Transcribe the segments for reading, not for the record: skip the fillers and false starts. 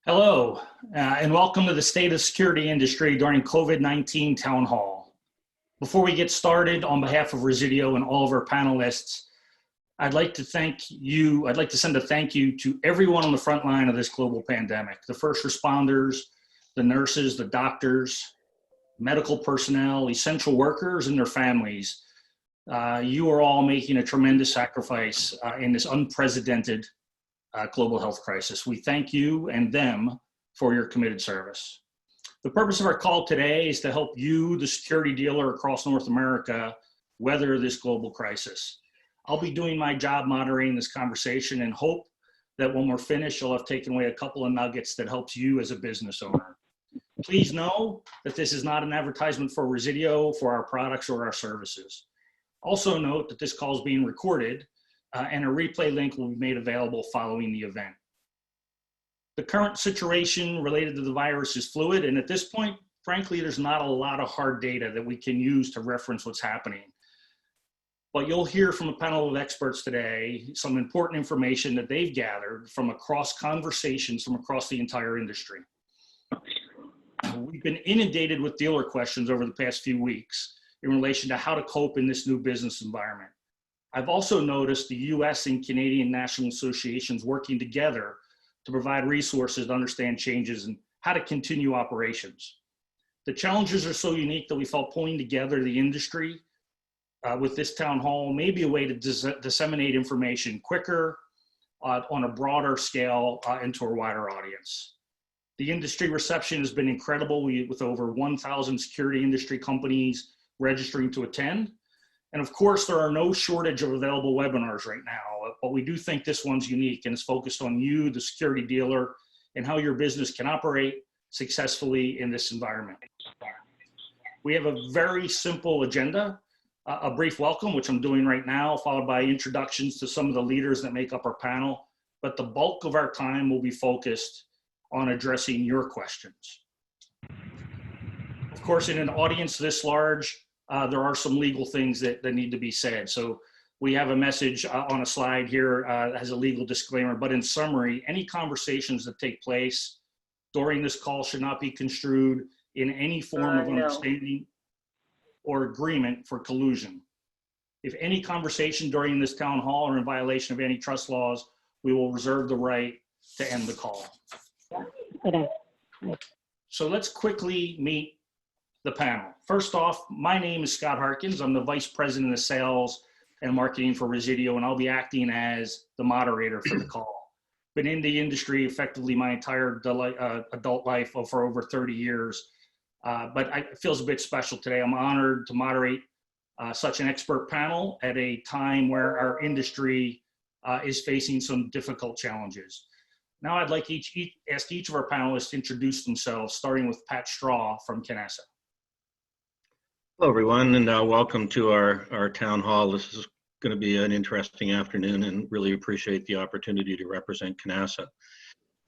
Hello, and welcome to the State of Security Industry during COVID-19 Town Hall. Before we get started, on behalf of Resideo and all of our panelists, I'd like to send a thank you to everyone on the front line of this global pandemic, the first responders, the nurses, the doctors, medical personnel, essential workers, and their families. You are all making a tremendous sacrifice in this unprecedented global health crisis. We thank you and them for your committed service. The purpose of our call today is to help you, the security dealer across North America, weather this global crisis. I'll be doing my job moderating this conversation and hope that when we're finished, you'll have taken away a couple of nuggets that helps you as a business owner. Please know that this is not an advertisement for Resideo, for our products or our services. Also note that this call is being recorded and a replay link will be made available following the event. The current situation related to the virus is fluid, and at this point, frankly, there's not a lot of hard data that we can use to reference what's happening. But you'll hear from a panel of experts today some important information that they've gathered from conversations from across the entire industry. We've been inundated with dealer questions over the past few weeks in relation to how to cope in this new business environment. I've also noticed the US and Canadian national associations working together to provide resources to understand changes and how to continue operations. The challenges are so unique that we felt pulling together the industry with this town hall may be a way to disseminate information quicker on a broader scale and to a wider audience. The industry reception has been incredible with over 1,000 security industry companies registering to attend. And of course, there are no shortage of available webinars right now, but we do think this one's unique and is focused on you, the security dealer, and how your business can operate successfully in this environment. We have a very simple agenda, a brief welcome, which I'm doing right now, followed by introductions to some of the leaders that make up our panel. But the bulk of our time will be focused on addressing your questions. Of course, in an audience this large, there are some legal things that need to be said. So we have a message on a slide here that has a legal disclaimer, but in summary, any conversations that take place during this call should not be construed in any form of understanding or agreement for collusion. If any conversation during this town hall are in violation of antitrust laws, we will reserve the right to end the call. So let's quickly meet the panel. First off, my name is Scott Harkins. I'm the Vice President of Sales and Marketing for Resideo, and I'll be acting as the moderator for the call. Been in the industry effectively my entire adult life for over 30 years, but it feels a bit special today. I'm honored to moderate such an expert panel at a time where our industry is facing some difficult challenges. Now I'd like ask each of our panelists to introduce themselves, starting with Pat Straw from Canessa. Hello, everyone, and welcome to our town hall. This is going to be an interesting afternoon and really appreciate the opportunity to represent Canessa.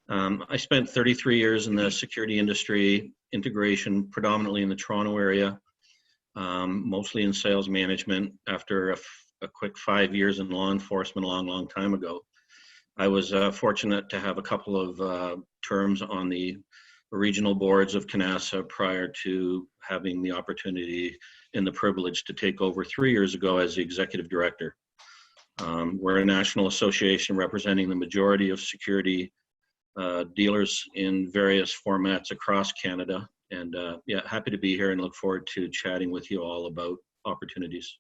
I spent 33 years in the security industry, integration, predominantly in the Toronto area, mostly in sales management after a quick 5 years in law enforcement a long time ago. I was fortunate to have a couple of terms on the regional boards of Canessa prior to having the opportunity and the privilege to take over 3 years ago as the executive director. We're a national association representing the majority of security dealers in various formats across Canada. And yeah, happy to be here and look forward to chatting with you all about opportunities.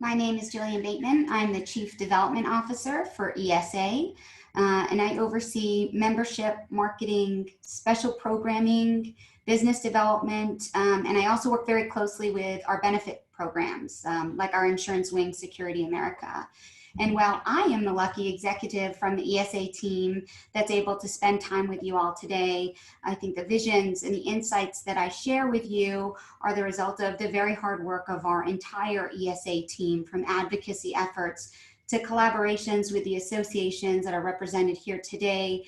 My name is Jillian Bateman. I'm the Chief Development Officer for ESA, and I oversee membership, marketing, special programming, business development, and I also work very closely with our benefit programs, like our Insurance Wing Security America. And while I am the lucky executive from the ESA team that's able to spend time with you all today, I think the visions and the insights that I share with you are the result of the very hard work of our entire ESA team, from advocacy efforts to collaborations with the associations that are represented here today,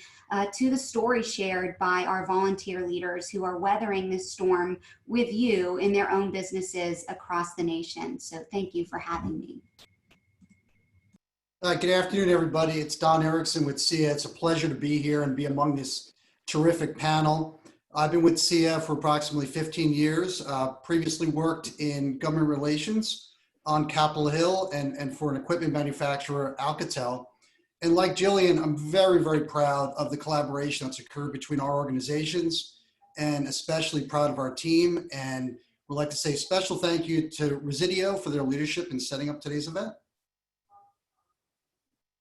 to the stories shared by our volunteer leaders who are weathering this storm with you in their own businesses across the nation. So thank you for having me. Good afternoon, everybody. It's Don Erickson with SIA. It's a pleasure to be here and be among this terrific panel. I've been with SIA for approximately 15 years, previously worked in government relations on Capitol Hill and for an equipment manufacturer, Alcatel. And like Jillian, I'm very, very proud of the collaboration that's occurred between our organizations and especially proud of our team. And would like to say a special thank you to Resideo for their leadership in setting up today's event.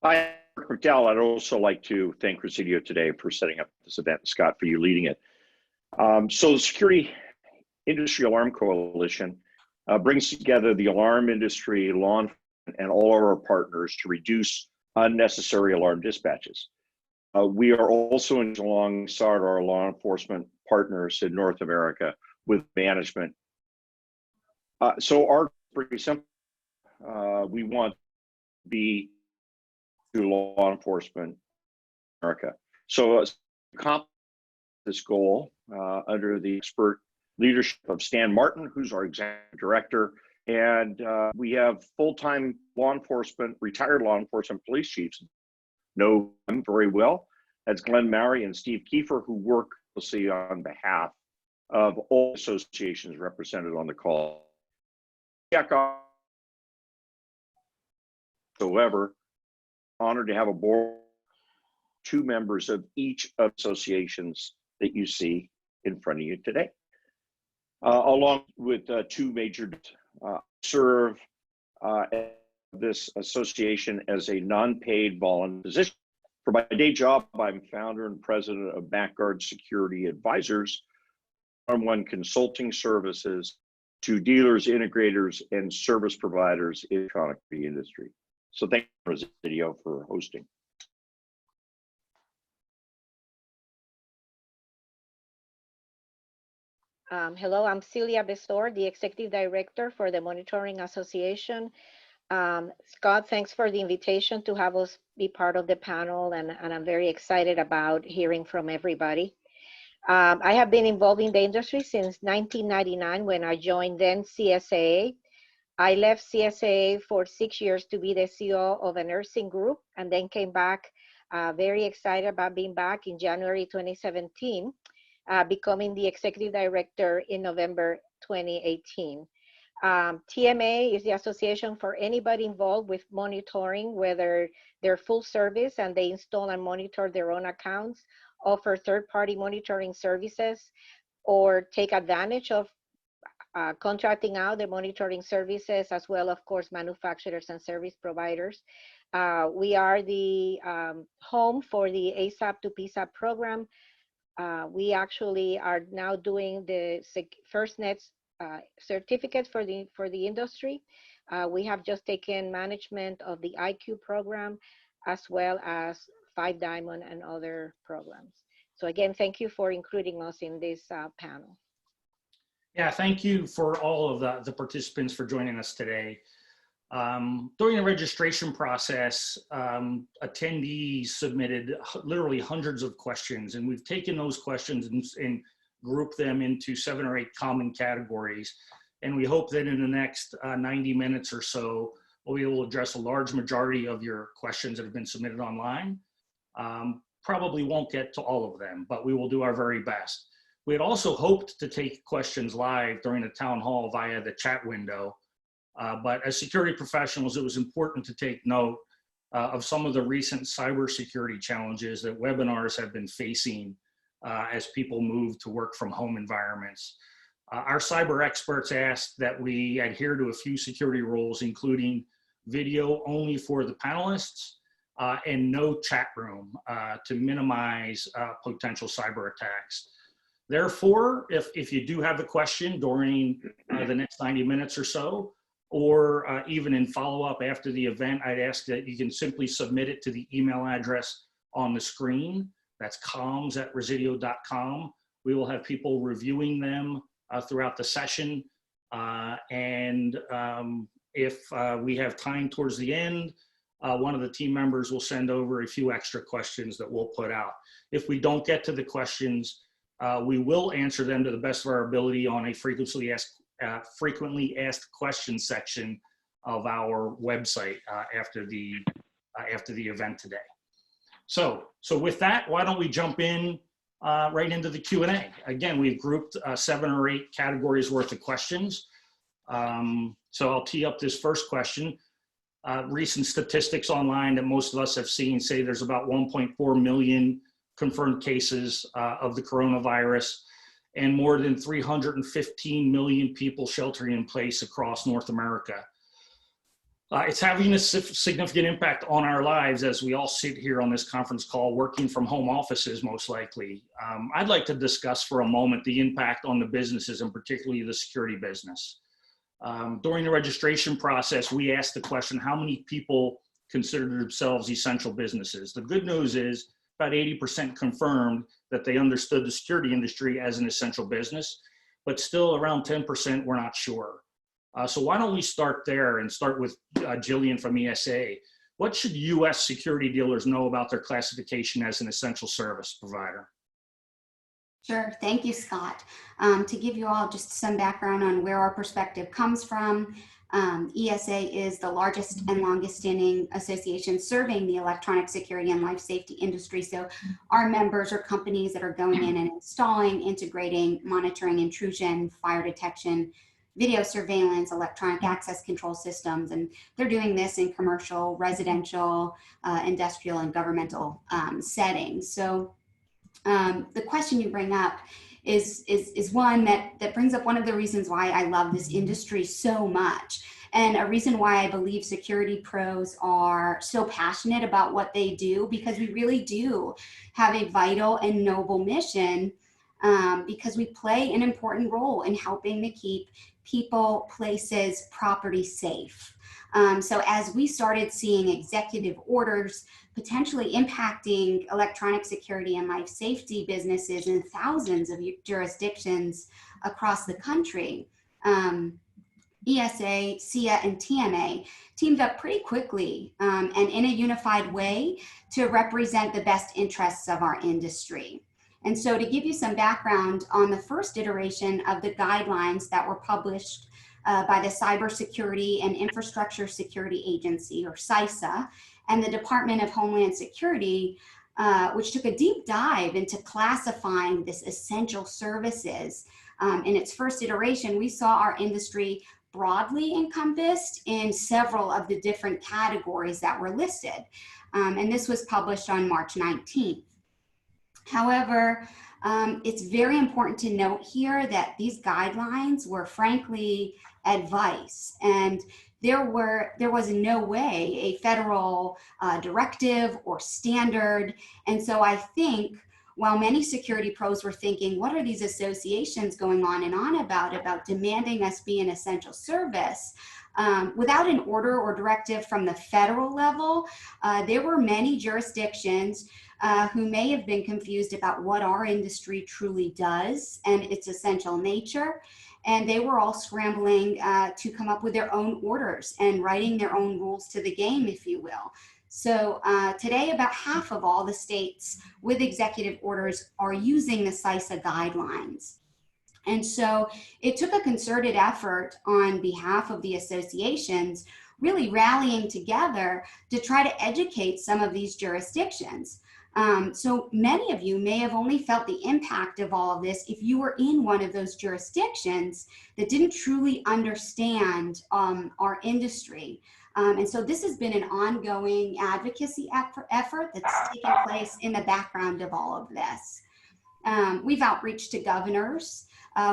Hi, McDowell. I'd also like to thank Resideo today for setting up this event, Scott, for you leading it. So the Security Industry Alarm Coalition brings together the alarm industry, law enforcement, and all of our partners to reduce unnecessary alarm dispatches. We are also alongside our law enforcement partners in North America with management. So our pretty simple. We want to be to law enforcement in America. So accomplish this goal under the expert leadership of Stan Martin, who's our executive director, and we have full-time law enforcement, retired law enforcement police chiefs know them very well. That's Glenn Mowry and Steve Kiefer, who work closely on behalf of all associations represented on the call. However, honored to have a board, 2 members of each of associations that you see in front of you today, along with 2 major serve this association as a non-paid volunteer position. For my day job, I'm founder and president of Backguard Security Advisors, one-on-one consulting services to dealers, integrators, and service providers in the electronic industry. So thank you, Resideo, for hosting. Hello, I'm Celia Besor, the Executive Director for the Monitoring Association. Scott, thanks for the invitation to have us be part of the panel, and I'm very excited about hearing from everybody. I have been involved in the industry since 1999 when I joined then CSA. I left CSA for 6 years to be the CEO of a nursing group, and then came back very excited about being back in January 2017, becoming the executive director in November 2018. TMA is the association for anybody involved with monitoring, whether they're full service and they install and monitor their own accounts, offer third-party monitoring services, or take advantage of contracting out the monitoring services, as well, of course, manufacturers and service providers. We are the home for the ASAP to PSAP program. We actually are now doing the FirstNet certificate for the industry. We have just taken management of the IQ program, as well as 5 Diamond and other programs. So again, thank you for including us in this panel. Yeah, thank you for all of the participants for joining us today. During the registration process, attendees submitted literally hundreds of questions, and we've taken those questions and grouped them into 7 or 8 common categories. And we hope that in the next 90 minutes or so, we'll be able to address a large majority of your questions that have been submitted online. Probably won't get to all of them, but we will do our very best. We had also hoped to take questions live during the town hall via the chat window. But as security professionals, it was important to take note of some of the recent cybersecurity challenges that webinars have been facing as people move to work from home environments. Our cyber experts asked that we adhere to a few security rules, including video only for the panelists and no chat room to minimize potential cyber attacks. Therefore, if you do have a question during the next 90 minutes or so, or even in follow-up after the event, I'd ask that you can simply submit it to the email address on the screen. That's comms@resideo.com. We will have people reviewing them throughout the session. If we have time towards the end, one of the team members will send over a few extra questions that we'll put out. If we don't get to the questions, we will answer them to the best of our ability on a frequently asked questions section of our website after the after the event today. So with that, why don't we jump in right into the Q&A. Again, we've grouped 7 or 8 categories worth of questions. So I'll tee up this first question. Recent statistics online that most of us have seen say there's about 1.4 million confirmed cases of the coronavirus and more than 315 million people sheltering in place across North America. It's having a significant impact on our lives as we all sit here on this conference call working from home offices, most likely. I'd like to discuss for a moment the impact on the businesses and particularly the security business. During the registration process, we asked the question, how many people consider themselves essential businesses? The good news is about 80% confirmed that they understood the security industry as an essential business, but still around 10% we're not sure. So why don't we start there and start with Jillian from ESA. What should U.S. security dealers know about their classification as an essential service provider? Sure. Thank you, Scott. To give you all just some background on where our perspective comes from, ESA is the largest and longest standing association serving the electronic security and life safety industry. So our members are companies that are going in and installing, integrating, monitoring intrusion, fire detection, video surveillance, electronic access control systems, and they're doing this in commercial, residential, industrial, and governmental settings. So the question you bring up is one that brings up one of the reasons why I love this industry so much, and a reason why I believe security pros are so passionate about what they do, because we really do have a vital and noble mission, because we play an important role in helping to keep people, places, property safe. So as we started seeing executive orders potentially impacting electronic security and life safety businesses in thousands of jurisdictions across the country, ESA, SIA, and TMA teamed up pretty quickly and in a unified way to represent the best interests of our industry. And so to give you some background on the first iteration of the guidelines that were published by the Cybersecurity and Infrastructure Security Agency, or CISA, and the Department of Homeland Security, which took a deep dive into classifying this essential services. In its first iteration, we saw our industry broadly encompassed in several of the different categories that were listed. And this was published on March 19th. However, it's very important to note here that these guidelines were frankly advice, and there was in no way a federal directive or standard. And so I think while many security pros were thinking, what are these associations going on and on about demanding us be an essential service, without an order or directive from the federal level, there were many jurisdictions who may have been confused about what our industry truly does and its essential nature. And they were all scrambling to come up with their own orders and writing their own rules to the game, if you will. So today, about half of all the states with executive orders are using the CISA guidelines. And so it took a concerted effort on behalf of the associations, really rallying together to try to educate some of these jurisdictions. So many of you may have only felt the impact of all of this if you were in one of those jurisdictions that didn't truly understand our industry. And so this has been an ongoing advocacy effort that's taken place in the background of all of this. We've outreached to governors.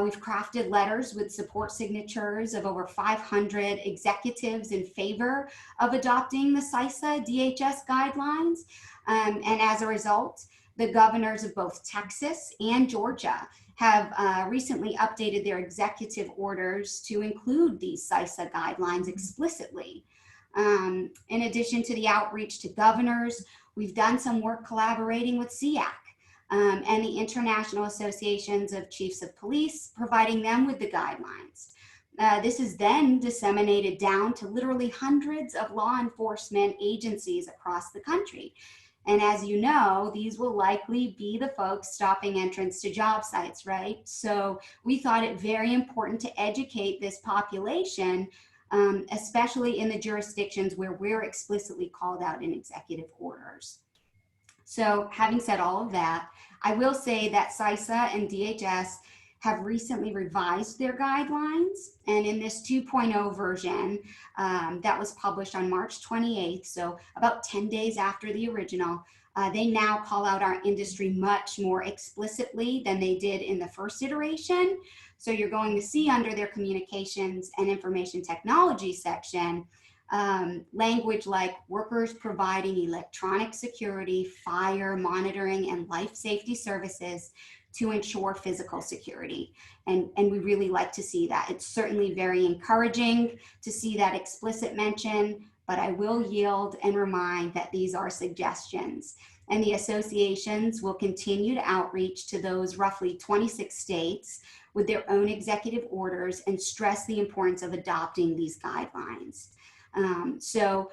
We've crafted letters with support signatures of over 500 executives in favor of adopting the CISA DHS guidelines. And as a result, the governors of both Texas and Georgia have recently updated their executive orders to include these CISA guidelines explicitly. In addition to the outreach to governors, we've done some work collaborating with SEAC and the International Associations of Chiefs of Police, providing them with the guidelines. This is then disseminated down to literally hundreds of law enforcement agencies across the country. And as you know, these will likely be the folks stopping entrance to job sites, right? So we thought it very important to educate this population especially in the jurisdictions where we're explicitly called out in executive orders. So having said all of that, I will say that CISA and DHS have recently revised their guidelines. And in this 2.0 version that was published on March 28th, so about 10 days after the original, they now call out our industry much more explicitly than they did in the first iteration. So you're going to see under their communications and information technology section, language like workers providing electronic security, fire monitoring, and life safety services to ensure physical security. And we really like to see that. It's certainly very encouraging to see that explicit mention, but I will yield and remind that these are suggestions. And the associations will continue to outreach to those roughly 26 states with their own executive orders and stress the importance of adopting these guidelines. So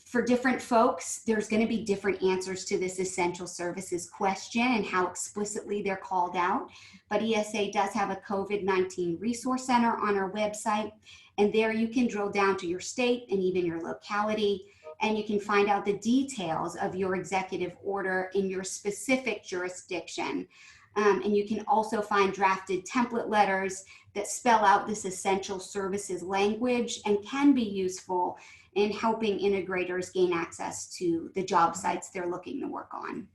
for different folks, there's going to be different answers to this essential services question and how explicitly they're called out. But ESA does have a COVID-19 resource center on our website, and there you can drill down to your state and even your locality, and you can find out the details of your executive order in your specific jurisdiction. And you can also find drafted template letters that spell out this essential services language and can be useful in helping integrators gain access to the job sites they're looking to work on.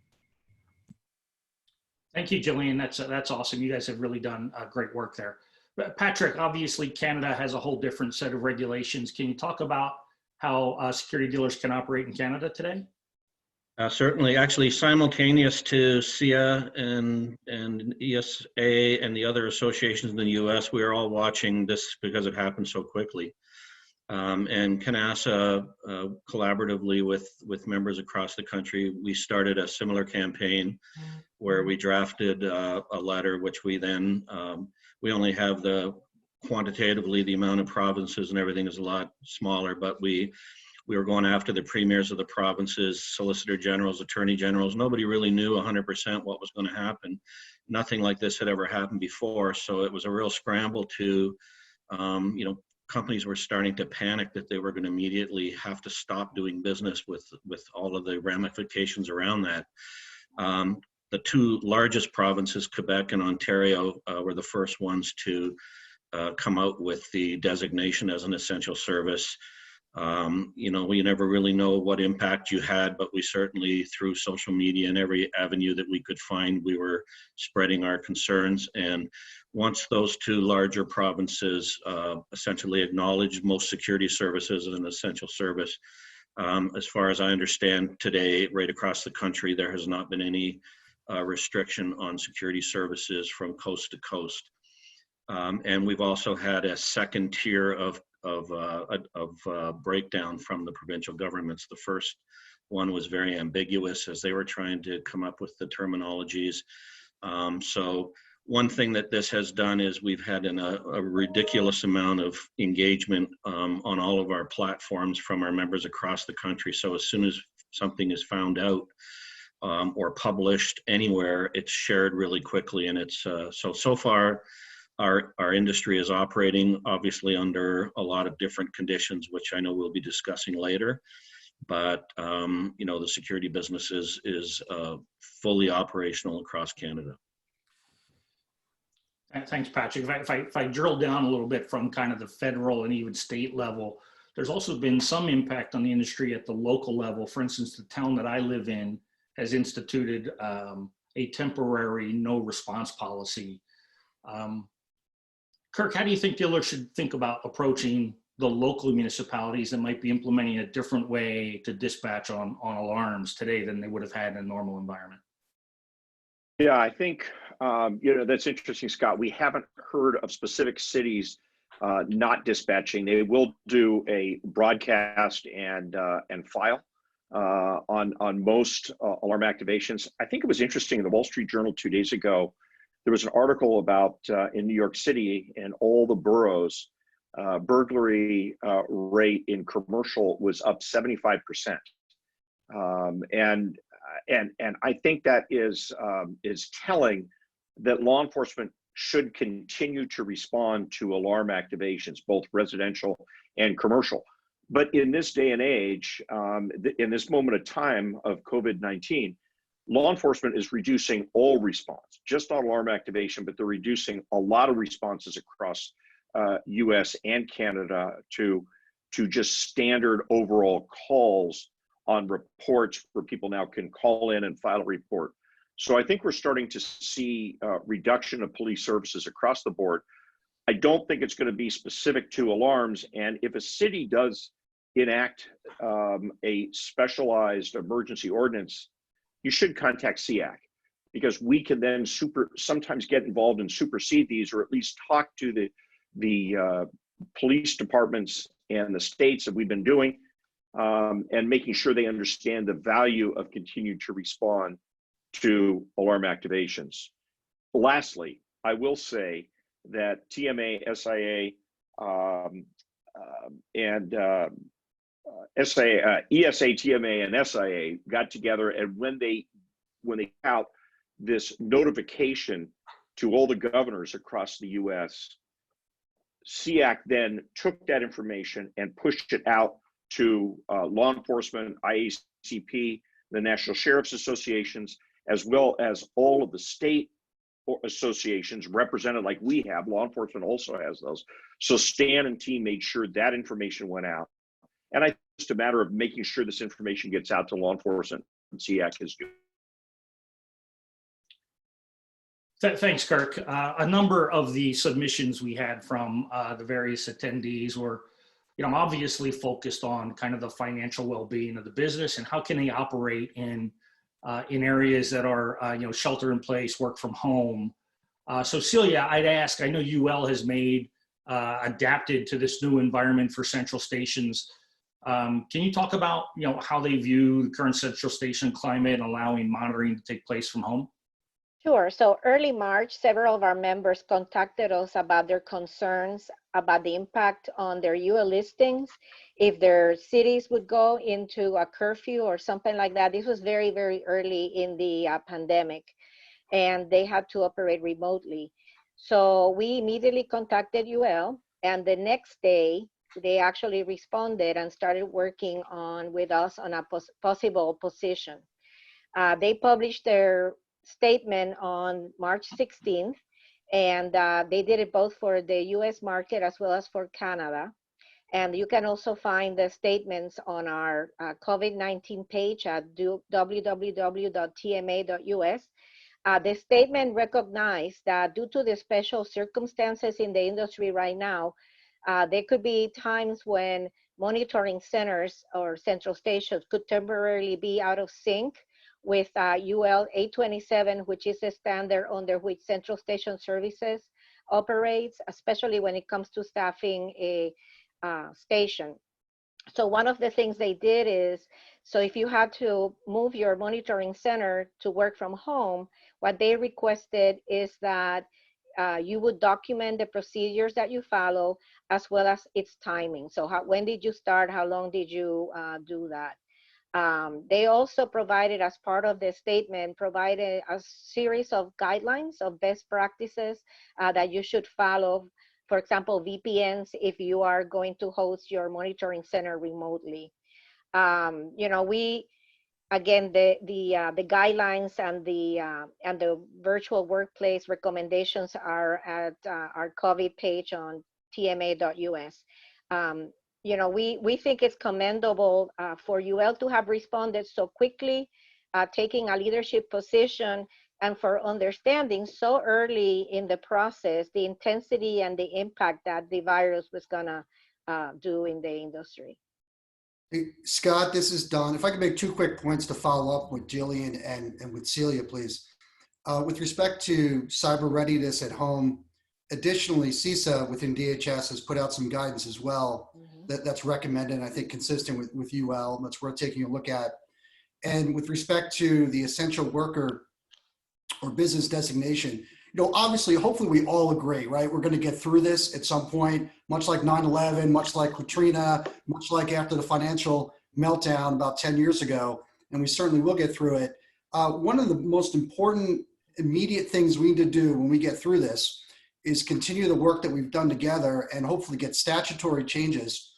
Thank you, Jillian. That's awesome. You guys have really done great work there. But Patrick, obviously Canada has a whole different set of regulations. Can you talk about how security dealers can operate in Canada today? Certainly, actually simultaneous to SIA and ESA and the other associations in the US, we are all watching this because it happened so quickly. And CANASA, collaboratively with members across the country, we started a similar campaign where we drafted a letter, which we then, we only have quantitatively the amount of provinces and everything is a lot smaller, but we were going after the premiers of the provinces, solicitor generals, attorney generals. Nobody really knew 100% what was going to happen. Nothing like this had ever happened before. So it was a real scramble to, companies were starting to panic that they were going to immediately have to stop doing business with all of the ramifications around that. The two largest provinces, Quebec and Ontario, were the first ones to come out with the designation as an essential service. We never really know what impact you had, but we certainly, through social media and every avenue that we could find, we were spreading our concerns. And once those two larger provinces essentially acknowledged most security services as an essential service, as far as I understand today, right across the country, there has not been any restriction on security services from coast to coast. And we've also had a second tier of breakdown from the provincial governments. The first one was very ambiguous as they were trying to come up with the terminologies. So one thing that this has done is we've had a ridiculous amount of engagement on all of our platforms from our members across the country. So as soon as something is found out or published anywhere, it's shared really quickly. And it's so far, our industry is operating obviously under a lot of different conditions, which I know we'll be discussing later. But the security business is fully operational across Canada. Thanks, Patrick. If I drill down a little bit from kind of the federal and even state level, there's also been some impact on the industry at the local level. For instance, the town that I live in has instituted a temporary no response policy. Kirk, how do you think dealers should think about approaching the local municipalities that might be implementing a different way to dispatch on alarms today than they would have had in a normal environment? Yeah, I think, that's interesting, Scott. We haven't heard of specific cities not dispatching. They will do a broadcast and file on most alarm activations. I think it was interesting in the Wall Street Journal 2 days ago, there was an article about in New York City and all the boroughs, burglary rate in commercial was up 75%. And I think that is telling that law enforcement should continue to respond to alarm activations, both residential and commercial. But in this day and age, in this moment of time of COVID-19, law enforcement is reducing all response, just not alarm activation, but they're reducing a lot of responses across US and Canada to just standard overall calls on reports where people now can call in and file a report. So I think we're starting to see reduction of police services across the board. I don't think it's going to be specific to alarms. And if a city does enact a specialized emergency ordinance, you should contact SEAC, because we can then sometimes get involved and supersede these, or at least talk to the police departments and the states that we've been doing, and making sure they understand the value of continuing to respond to alarm activations. Lastly, I will say that TMA, SIA, and ESA, TMA, and SIA got together, and when they out this notification to all the governors across the U.S., SEAC then took that information and pushed it out to law enforcement, IACP, the National Sheriff's Associations, as well as all of the state associations represented like we have. Law enforcement also has those. So Stan and team made sure that information went out. And I think it's just a matter of making sure this information gets out to law enforcement, and SEAC is doing. Thanks, Kirk. A number of the submissions we had from the various attendees were, obviously focused on kind of the financial well-being of the business and how can they operate in areas that are, shelter in place, work from home. So Celia, I'd ask, I know UL has adapted to this new environment for central stations. Can you talk about, how they view the current central station climate and allowing monitoring to take place from home? Sure. So early March, several of our members contacted us about their concerns about the impact on their UL listings, if their cities would go into a curfew or something like that. This was very, very early in the pandemic, and they had to operate remotely. So we immediately contacted UL, and the next day, they actually responded and started working with us on a possible position. They published their statement on March 16th, and they did it both for the US market as well as for Canada. And you can also find the statements on our COVID-19 page at www.tma.us. The statement recognized that due to the special circumstances in the industry right now, there could be times when monitoring centers or central stations could temporarily be out of sync with UL 827, which is the standard under which central station services operates, especially when it comes to staffing a station. So one of the things they did is, so if you had to move your monitoring center to work from home, what they requested is that you would document the procedures that you follow as well as its timing. So when did you start? How long did you do that? They also provided, as part of the statement, provided a series of guidelines of best practices that you should follow. For example, VPNs if you are going to host your monitoring center remotely. Again, the guidelines and the virtual workplace recommendations are at our COVID page on tma.us. We think it's commendable for UL to have responded so quickly, taking a leadership position, and for understanding so early in the process the intensity and the impact that the virus was gonna do in the industry. Hey, Scott, this is Don. If I could make two quick points to follow up with Jillian and with Celia, please. With respect to cyber readiness at home, additionally, CISA within DHS has put out some guidance as well that's recommended, and I think consistent with UL, and that's worth taking a look at. And with respect to the essential worker or business designation, obviously, hopefully we all agree, right? We're going to get through this at some point, much like 9/11, much like Katrina, much like after the financial meltdown about 10 years ago, and we certainly will get through it. One of the most important immediate things we need to do when we get through this is continue the work that we've done together and hopefully get statutory changes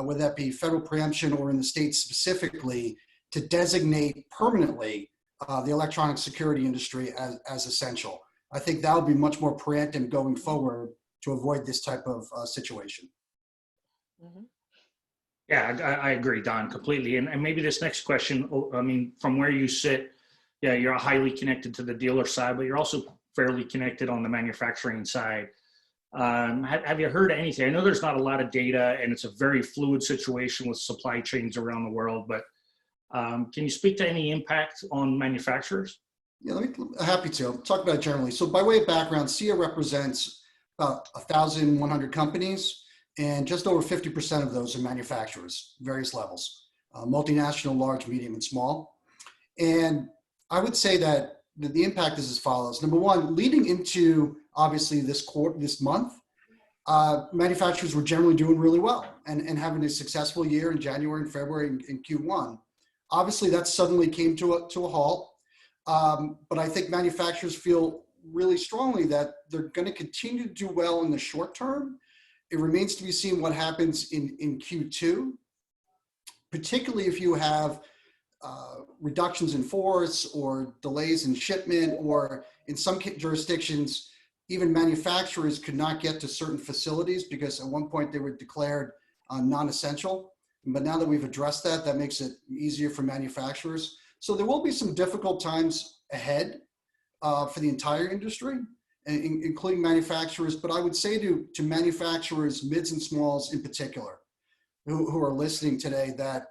whether that be federal preemption or in the states specifically, to designate permanently the electronic security industry as essential. I think that would be much more preemptive going forward to avoid this type of situation. Mhm. Yeah, I agree, Don, completely. And maybe this next question, I mean, from where you sit, yeah, you're highly connected to the dealer side, but you're also fairly connected on the manufacturing side. Have you heard anything? I know there's not a lot of data and it's a very fluid situation with supply chains around the world, but can you speak to any impact on manufacturers? Yeah, happy to. I'll talk about it generally. So by way of background, SIA represents about 1,100 companies, and just over 50% of those are manufacturers, various levels, multinational, large, medium, and small. And I would say that the impact is as follows. Number one, leading into obviously this month, manufacturers were generally doing really well and having a successful year in January and February in Q1. Obviously, that suddenly came to a halt. But I think manufacturers feel really strongly that they're going to continue to do well in the short term. It remains to be seen what happens in Q2, particularly if you have reductions in force or delays in shipment, or in some jurisdictions, even manufacturers could not get to certain facilities because at one point they were declared non-essential. But now that we've addressed that, that makes it easier for manufacturers. So there will be some difficult times ahead for the entire industry, including manufacturers. But I would say to manufacturers, mids and smalls in particular, who are listening today, that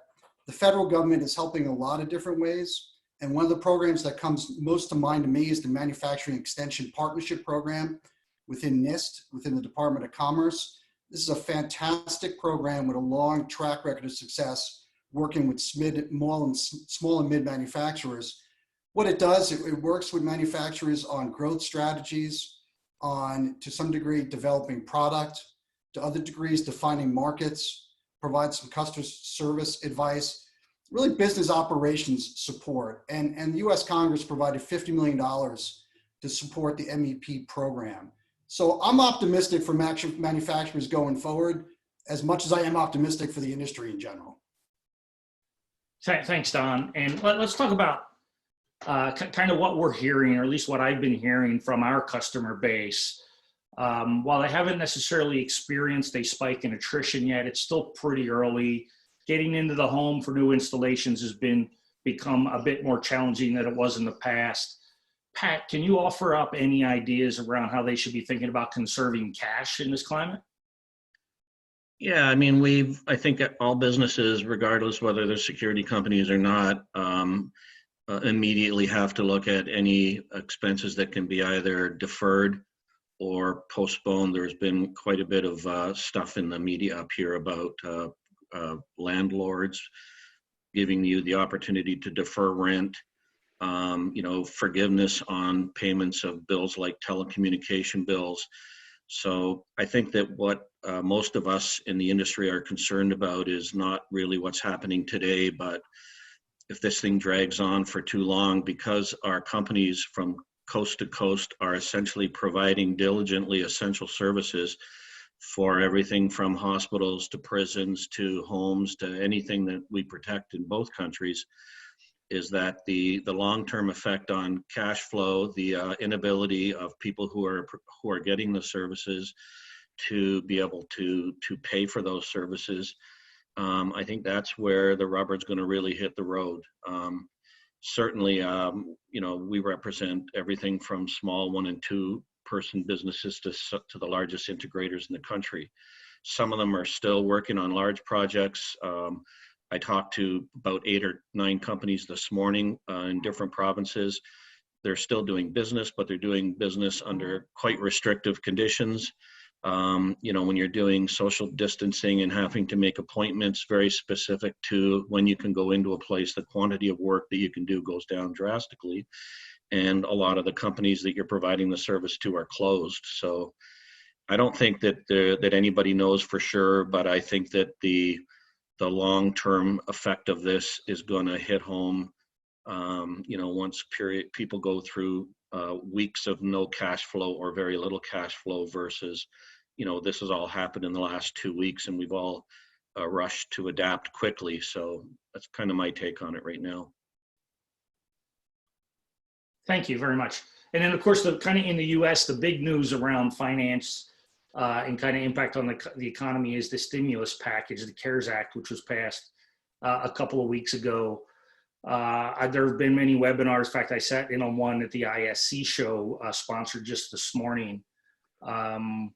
the federal government is helping a lot of different ways. And one of the programs that comes most to mind to me is the Manufacturing Extension Partnership Program within NIST, within the Department of Commerce. This is a fantastic program with a long track record of success working with small and mid manufacturers. What it does, it works with manufacturers on growth strategies, on, to some degree, developing product, to other degrees, defining markets, provide some customer service advice, really business operations support. And the US Congress provided $50 million to support the MEP program. So I'm optimistic for manufacturers going forward, as much as I am optimistic for the industry in general. Thanks, Don. And let's talk about kind of what we're hearing, or at least what I've been hearing from our customer base. While I haven't necessarily experienced a spike in attrition yet, it's still pretty early. Getting into the home for new installations has become a bit more challenging than it was in the past. Pat, can you offer up any ideas around how they should be thinking about conserving cash in this climate? Yeah, I mean, I think all businesses, regardless whether they're security companies or not, immediately have to look at any expenses that can be either deferred or postponed. There's been quite a bit of stuff in the media up here about landlords giving you the opportunity to defer rent, forgiveness on payments of bills like telecommunication bills. So I think that what most of us in the industry are concerned about is not really what's happening today, but if this thing drags on for too long, because our companies from coast to coast are essentially providing diligently essential services for everything from hospitals to prisons to homes to anything that we protect in both countries, is that the long-term effect on cash flow, the inability of people who are getting the services to be able to pay for those services, I think that's where the rubber's going to really hit the road. Certainly, we represent everything from small 1 and 2 person businesses to the largest integrators in the country. Some of them are still working on large projects. I talked to about 8 or 9 companies this morning in different provinces. They're still doing business, but they're doing business under quite restrictive conditions. When you're doing social distancing and having to make appointments very specific to when you can go into a place, the quantity of work that you can do goes down drastically. And a lot of the companies that you're providing the service to are closed. So I don't think that anybody knows for sure, but I think that the long-term effect of this is going to hit home, once people go through weeks of no cash flow or very little cash flow versus, this has all happened in the last 2 weeks, and we've all a rush to adapt quickly. So that's kind of my take on it right now. Thank you very much. And then, of course, the kind of in the U.S., the big news around finance and kind of impact on the economy is the stimulus package, the CARES Act, which was passed a couple of weeks ago. There have been many webinars. In fact, I sat in on one at the ISC show sponsored just this morning. And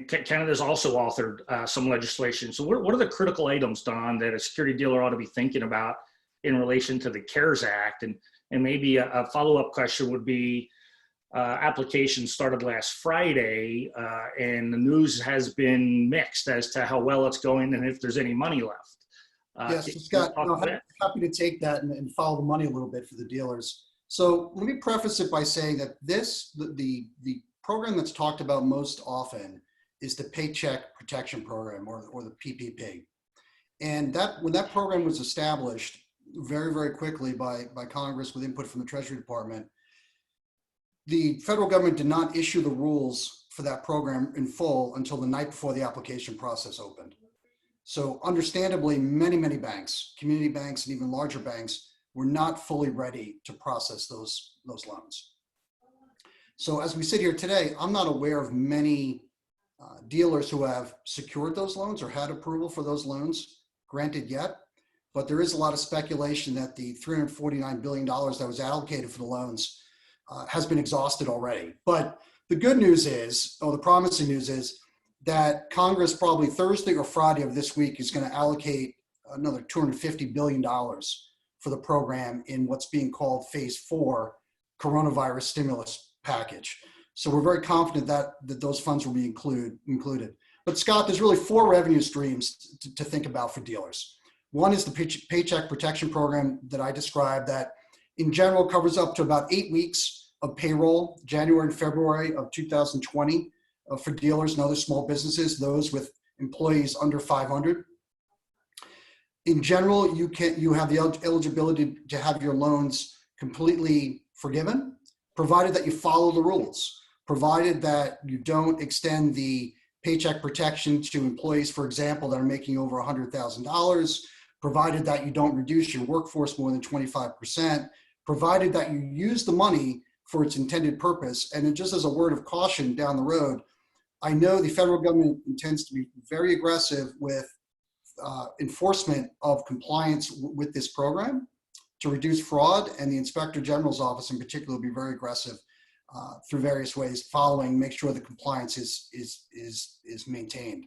Canada's also authored some legislation. So what are the critical items, Don, that a security dealer ought to be thinking about in relation to the CARES Act? And maybe a follow-up question would be, applications started last Friday, and the news has been mixed as to how well it's going and if there's any money left. Yes, so Scott, happy to take that and follow the money a little bit for the dealers. So let me preface it by saying that the program that's talked about most often is the Paycheck Protection Program, or the PPP. And when that program was established very, very quickly by Congress with input from the Treasury Department, the federal government did not issue the rules for that program in full until the night before the application process opened. So understandably, many, many banks, community banks and even larger banks, were not fully ready to process those loans. So as we sit here today, I'm not aware of many dealers who have secured those loans or had approval for those loans granted yet, but there is a lot of speculation that the $349 billion that was allocated for the loans has been exhausted already. But the good news is, or the promising news is, that Congress probably Thursday or Friday of this week is going to allocate another $250 billion for the program in what's being called Phase 4 coronavirus stimulus package. So we're very confident that those funds will be included. But Scott, there's really 4 revenue streams to think about for dealers. One is the Paycheck Protection Program that I described, that in general covers up to about 8 weeks of payroll, January and February of 2020, for dealers and other small businesses, those with employees under 500. In general, you have the eligibility to have your loans completely forgiven, provided that you follow the rules, provided that you don't extend the paycheck protection to employees, for example, that are making over $100,000, provided that you don't reduce your workforce more than 25%, provided that you use the money for its intended purpose. And just as a word of caution down the road, I know the federal government intends to be very aggressive with enforcement of compliance with this program to reduce fraud, and the Inspector General's office in particular will be very aggressive through various ways, make sure the compliance is maintained.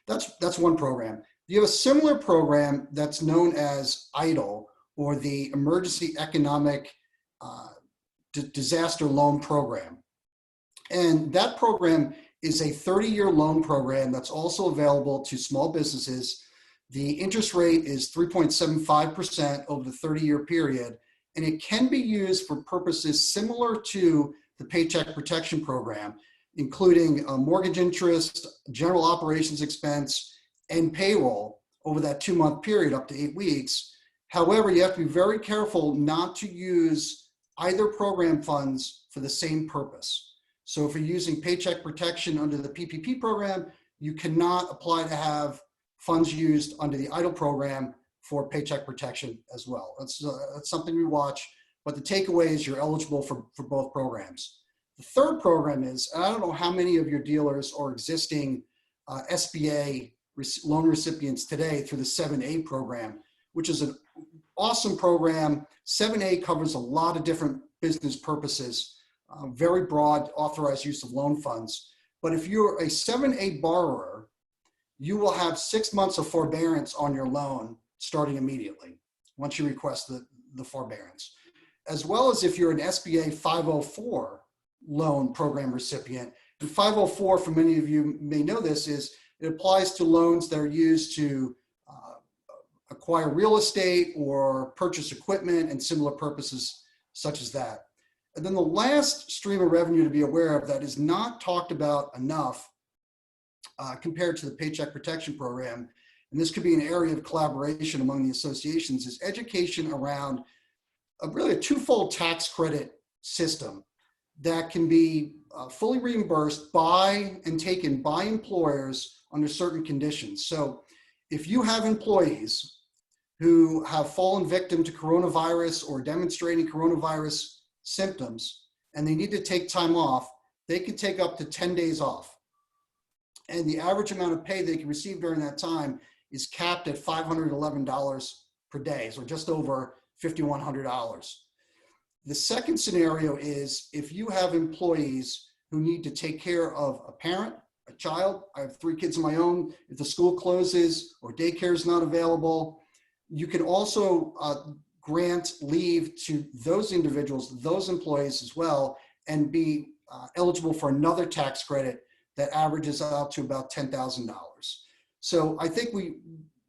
That's one program. You have a similar program that's known as EIDL, or the Emergency Economic Disaster Loan Program. And that program is a 30-year loan program that's also available to small businesses. The interest rate is 3.75% over the 30-year period, and it can be used for purposes similar to the Paycheck Protection Program, including mortgage interest, general operations expense, and payroll over that 2-month period up to 8 weeks. However, you have to be very careful not to use either program funds for the same purpose. So if you're using paycheck protection under the PPP program, you cannot apply to have funds used under the EIDL program for paycheck protection as well. That's something we watch, but the takeaway is you're eligible for both programs. The third program is, and I don't know how many of your dealers or existing SBA loan recipients today through the 7A program, which is an awesome program. 7A covers a lot of different business purposes, very broad authorized use of loan funds. But if you're a 7A borrower, you will have 6 months of forbearance on your loan starting immediately once you request the forbearance. As well as if you're an SBA 504 loan program recipient. And 504, for many of you may know this, is it applies to loans that are used to acquire real estate or purchase equipment and similar purposes such as that. And then the last stream of revenue to be aware of that is not talked about enough compared to the Paycheck Protection Program, and this could be an area of collaboration among the associations, is education around really a twofold tax credit system that can be fully reimbursed by and taken by employers under certain conditions. So if you have employees who have fallen victim to coronavirus or demonstrating coronavirus symptoms and they need to take time off, they can take up to 10 days off. And the average amount of pay they can receive during that time is capped at $511 per day, so just over $5,100. The second scenario is if you have employees who need to take care of a parent, a child. I have 3 kids of my own. If the school closes or daycare is not available, you can also grant leave to those individuals, those employees as well, and be eligible for another tax credit that averages out to about $10,000. So I think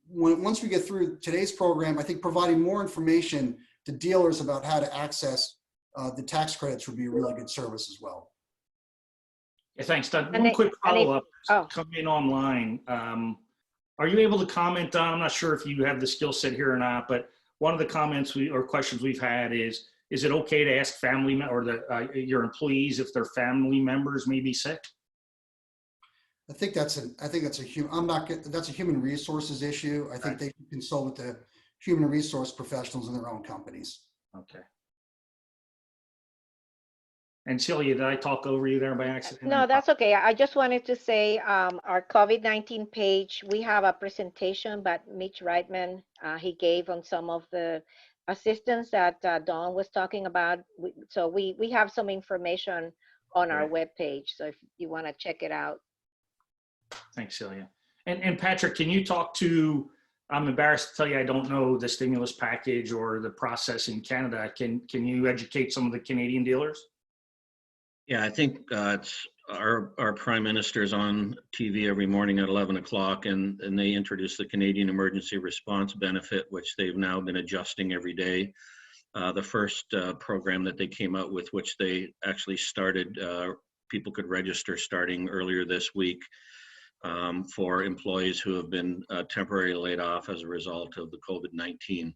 once we get through today's program, I think providing more information to dealers about how to access the tax credits would be a really good service as well. Yeah, thanks, Doug. And One quick follow-up oh. coming in online. Are you able to comment on, I'm not sure if you have the skill set here or not, but one of the comments or questions we've had is it okay to ask family or your employees if their family members may be sick? I think that's a human resources issue. I think they can consult with the human resource professionals in their own companies. Okay. And Celia, did I talk over you there by accident? No, that's okay. I just wanted to say our COVID-19 page, we have a presentation that Mitch Reitman, he gave on some of the assistance that Dawn was talking about. So we have some information on our webpage. So if you want to check it out. Thanks, Celia. And Patrick, can you talk to, I'm embarrassed to tell you I don't know the stimulus package or the process in Canada. Can you educate some of the Canadian dealers? Yeah, I think it's our Prime Minister's on TV every morning at 11 o'clock, and they introduced the Canadian Emergency Response Benefit, which they've now been adjusting every day. The first program that they came out with, which they actually started, people could register starting earlier this week for employees who have been temporarily laid off as a result of the COVID-19.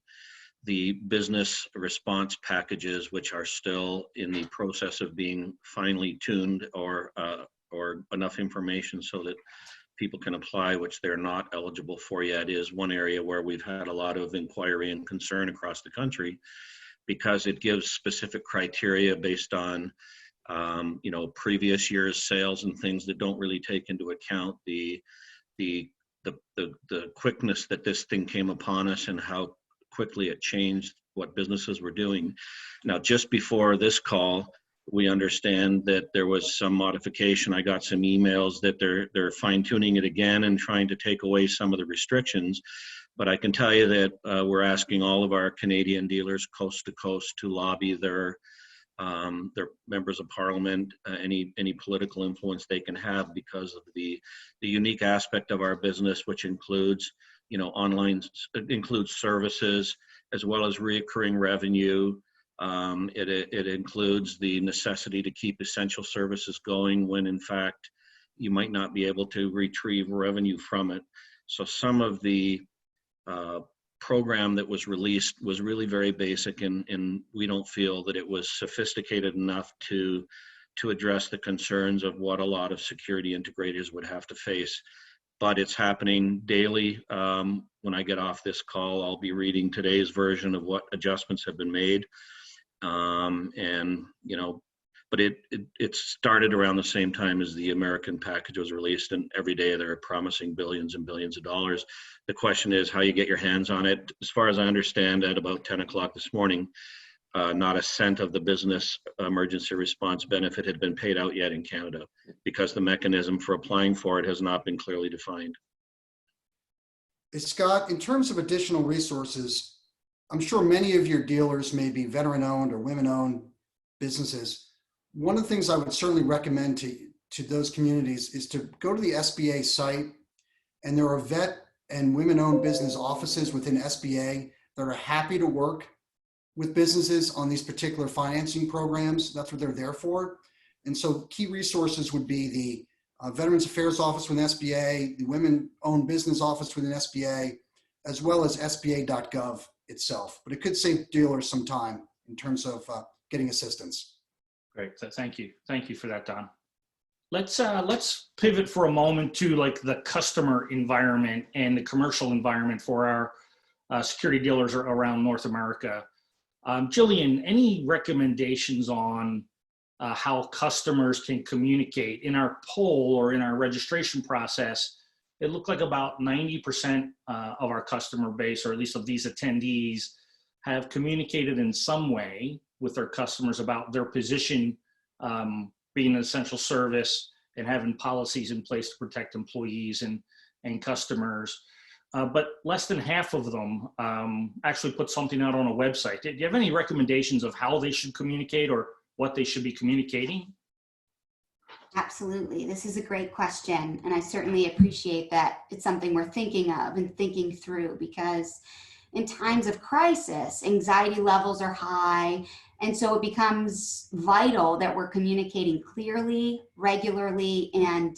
The business response packages, which are still in the process of being finely tuned or enough information so that people can apply, which they're not eligible for yet, is one area where we've had a lot of inquiry and concern across the country, because it gives specific criteria based on previous year's sales and things that don't really take into account the quickness that this thing came upon us and how quickly it changed what businesses were doing. Now, just before this call, we understand that there was some modification. I got some emails that they're fine-tuning it again and trying to take away some of the restrictions. But I can tell you that we're asking all of our Canadian dealers coast to coast to lobby their members of parliament, any political influence they can have, because of the unique aspect of our business, which includes online, includes services as well as recurring revenue. It includes the necessity to keep essential services going when in fact you might not be able to retrieve revenue from it. So some of the program that was released was really very basic, and we don't feel that it was sophisticated enough to address the concerns of what a lot of security integrators would have to face. But it's happening daily. When I get off this call, I'll be reading today's version of what adjustments have been made. But it started around the same time as the American package was released, and every day they're promising billions and billions of dollars. The question is how you get your hands on it. As far as I understand, at about 10 o'clock this morning, not a cent of the business emergency response benefit had been paid out yet in Canada, because the mechanism for applying for it has not been clearly defined. Scott, in terms of additional resources, I'm sure many of your dealers may be veteran-owned or women-owned businesses. One of the things I would certainly recommend to those communities is to go to the SBA site, and there are vet and women-owned business offices within SBA that are happy to work with businesses on these particular financing programs. That's what they're there for. And so key resources would be the Veterans Affairs Office within SBA, the Women-Owned Business Office within SBA, as well as SBA.gov itself. But it could save dealers some time in terms of getting assistance. Great, thank you. Thank you for that, Don. Let's pivot for a moment to like the customer environment and the commercial environment for our security dealers around North America. Jillian, any recommendations on how customers can communicate? In our poll or in our registration process, it looked like about 90% of our customer base, or at least of these attendees, have communicated in some way with their customers about their position being an essential service and having policies in place to protect employees and customers. But less than half of them actually put something out on a website. Do you have any recommendations of how they should communicate or what they should be communicating? Absolutely. This is a great question. And I certainly appreciate that it's something we're thinking of and thinking through, because in times of crisis, anxiety levels are high. And so it becomes vital that we're communicating clearly, regularly, and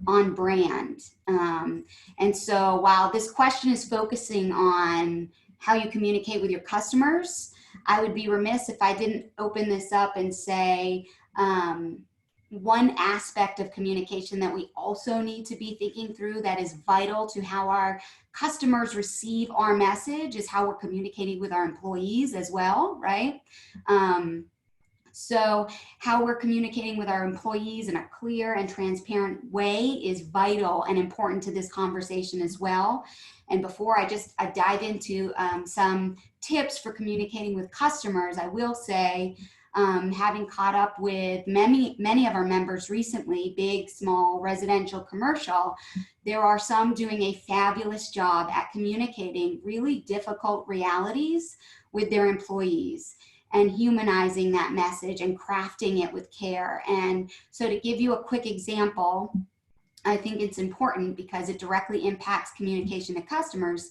on brand. And so while this question is focusing on how you communicate with your customers, I would be remiss if I didn't open this up and say, one aspect of communication that we also need to be thinking through that is vital to how our customers receive our message is how we're communicating with our employees as well, right? So how we're communicating with our employees in a clear and transparent way is vital and important to this conversation as well. And before I dive into some tips for communicating with customers, I will say, having caught up with many of our members recently, big, small, residential, commercial, there are some doing a fabulous job at communicating really difficult realities with their employees and humanizing that message and crafting it with care. And so to give you a quick example, I think it's important because it directly impacts communication to customers.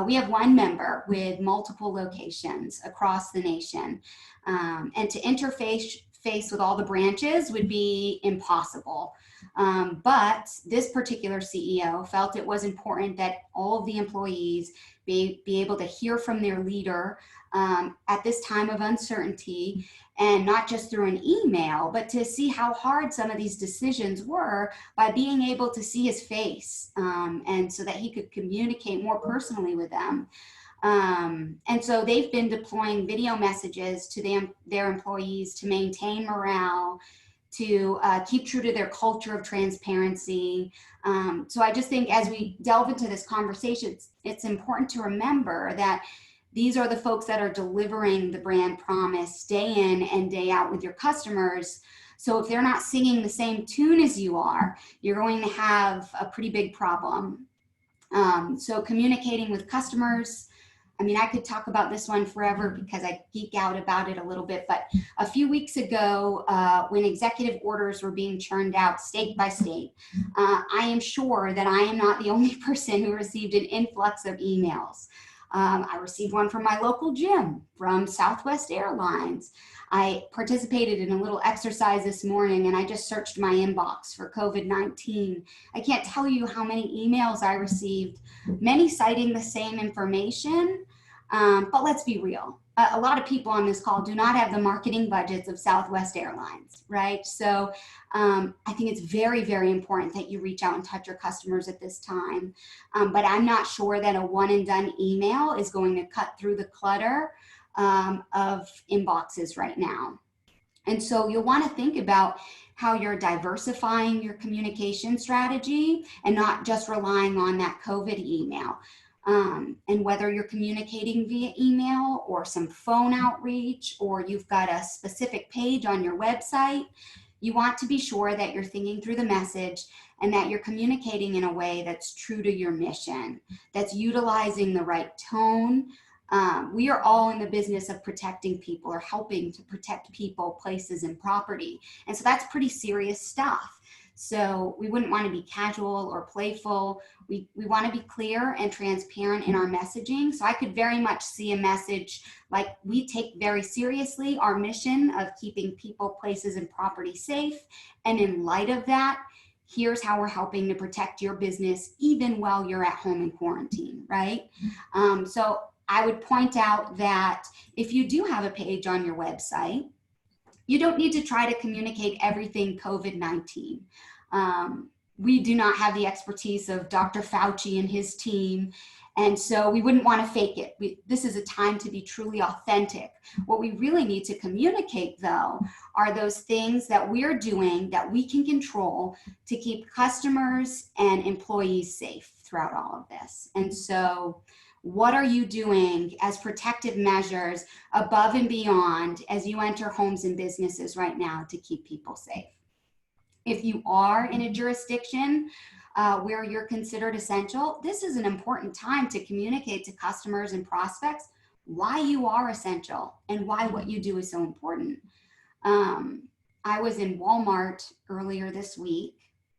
We have one member with multiple locations across the nation, and to interface with all the branches would be impossible. But this particular CEO felt it was important that all of the employees be able to hear from their leader at this time of uncertainty, and not just through an email, but to see how hard some of these decisions were by being able to see his face, and so that he could communicate more personally with them. And so they've been deploying video messages to their employees to maintain morale, to keep true to their culture of transparency. So I just think as we delve into this conversation, it's important to remember that these are the folks that are delivering the brand promise day in and day out with your customers. So if they're not singing the same tune as you are, you're going to have a pretty big problem. So communicating with customers, I mean, I could talk about this one forever because I geek out about it a little bit, but a few weeks ago, when executive orders were being churned out state by state, I am sure that I am not the only person who received an influx of emails. I received one from my local gym, from Southwest Airlines. I participated in a little exercise this morning and I just searched my inbox for COVID-19. I can't tell you how many emails I received, many citing the same information, but let's be real. A lot of people on this call do not have the marketing budgets of Southwest Airlines, right? So I think it's very, very important that you reach out and touch your customers at this time. But I'm not sure that a one and done email is going to cut through the clutter of inboxes right now. And so you'll want to think about how you're diversifying your communication strategy and not just relying on that COVID email. And whether you're communicating via email or some phone outreach, or you've got a specific page on your website, you want to be sure that you're thinking through the message and that you're communicating in a way that's true to your mission, that's utilizing the right tone. We are all in the business of protecting people or helping to protect people, places, and property. And so that's pretty serious stuff. So we wouldn't want to be casual or playful. We want to be clear and transparent in our messaging. So I could very much see a message like, we take very seriously our mission of keeping people, places, and property safe. And in light of that, here's how we're helping to protect your business even while you're at home in quarantine, right? So I would point out that if you do have a page on your website, you don't need to try to communicate everything COVID-19. We do not have the expertise of Dr. Fauci and his team. And so we wouldn't want to fake it. This is a time to be truly authentic. What we really need to communicate, though, are those things that we're doing that we can control to keep customers and employees safe throughout all of this. And so what are you doing as protective measures above and beyond as you enter homes and businesses right now to keep people safe? If you are in a jurisdiction where you're considered essential, this is an important time to communicate to customers and prospects why you are essential and why what you do is so important. I was in Walmart earlier this week,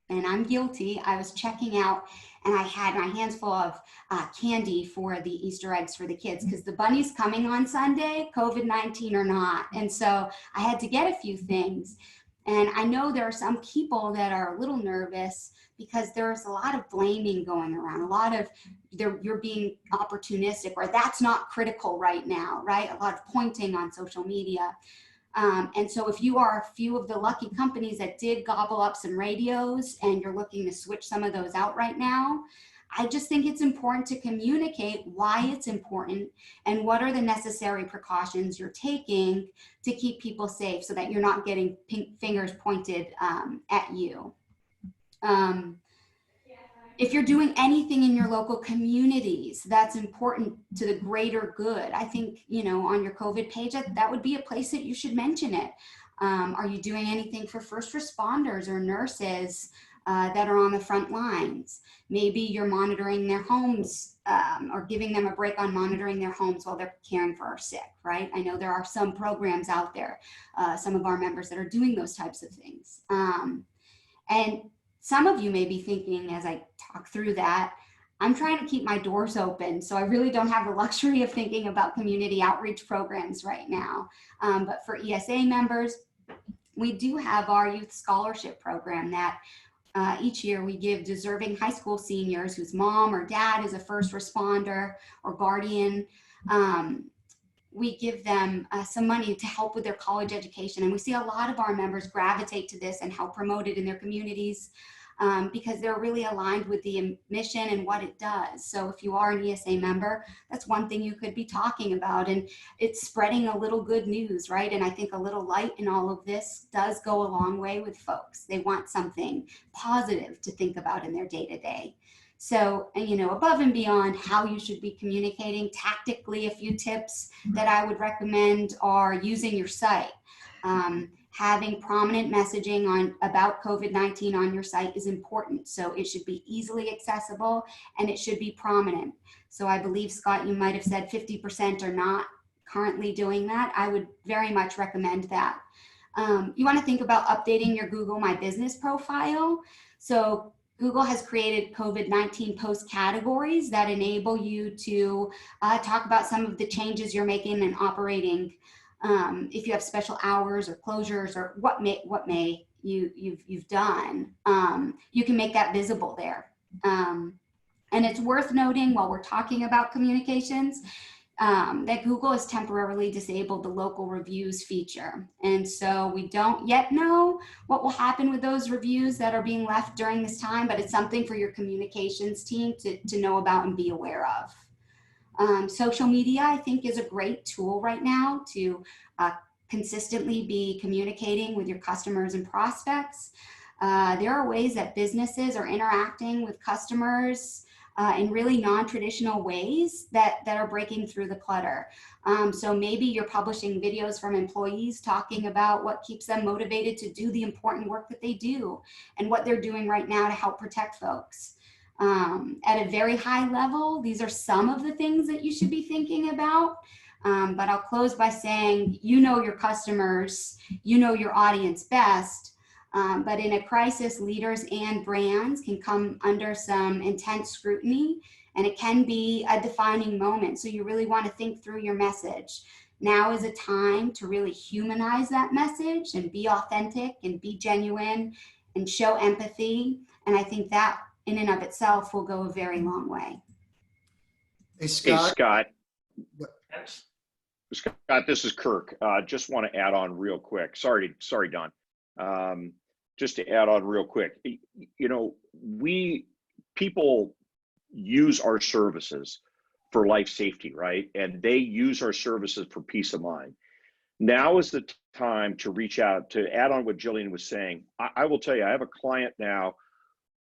and I'm guilty. I was checking out and I had my hands full of candy for the Easter eggs for the kids because the bunny's coming on Sunday, COVID-19 or not. And so I had to get a few things. And I know there are some people that are a little nervous because there's a lot of blaming going around, a lot of you're being opportunistic or that's not critical right now, right? A lot of pointing on social media. And so if you are a few of the lucky companies that did gobble up some radios and you're looking to switch some of those out right now, I just think it's important to communicate why it's important and what are the necessary precautions you're taking to keep people safe so that you're not getting fingers pointed at you. If you're doing anything in your local communities that's important to the greater good, I think, you know, on your COVID page, that would be a place that you should mention it. Are you doing anything for first responders or nurses that are on the front lines? Maybe you're monitoring their homes or giving them a break on monitoring their homes while they're caring for our sick, right? I know there are some programs out there, some of our members that are doing those types of things. And some of you may be thinking as I talk through that, I'm trying to keep my doors open, so I really don't have the luxury of thinking about community outreach programs right now. But for ESA members, we do have our youth scholarship program that each year we give deserving high school seniors whose mom or dad is a first responder or guardian. We give them some money to help with their college education. And we see a lot of our members gravitate to this and help promote it in their communities because they're really aligned with the mission and what it does. So if you are an ESA member, that's one thing you could be talking about. And it's spreading a little good news, right? And I think a little light in all of this does go a long way with folks. They want something positive to think about in their day-to-day. So, you know, above and beyond how you should be communicating, tactically, a few tips that I would recommend are using your site. Having prominent messaging about COVID-19 on your site is important. So it should be easily accessible and it should be prominent. So I believe, Scott, you might have said 50% are not currently doing that. I would very much recommend that. You want to think about updating your Google My Business profile. So Google has created COVID-19 post categories that enable you to talk about some of the changes you're making and operating. If you have special hours or closures or what may you've done, you can make that visible there. And it's worth noting while we're talking about communications that Google has temporarily disabled the local reviews feature. And so we don't yet know what will happen with those reviews that are being left during this time, but it's something for your communications team to know about and be aware of. Social media, I think, is a great tool right now to consistently be communicating with your customers and prospects. There are ways that businesses are interacting with customers in really non-traditional ways that are breaking through the clutter. So maybe you're publishing videos from employees talking about what keeps them motivated to do the important work that they do and what they're doing right now to help protect folks. At a very high level, these are some of the things that you should be thinking about. But I'll close by saying, you know your customers, you know your audience best. But in a crisis, leaders and brands can come under some intense scrutiny, and it can be a defining moment. So you really want to think through your message. Now is a time to really humanize that message and be authentic and be genuine and show empathy. And I think that in and of itself will go a very long way. Hey, Scott. Hey, Scott. Yes. Scott, this is Kirk. Just want to add on real quick. Sorry, Don. just to add on real quick, you know, people use our services for life safety, right? And they use our services for peace of mind. Now is the time to reach out. To add on what Jillian was saying, I will tell you, I have a client now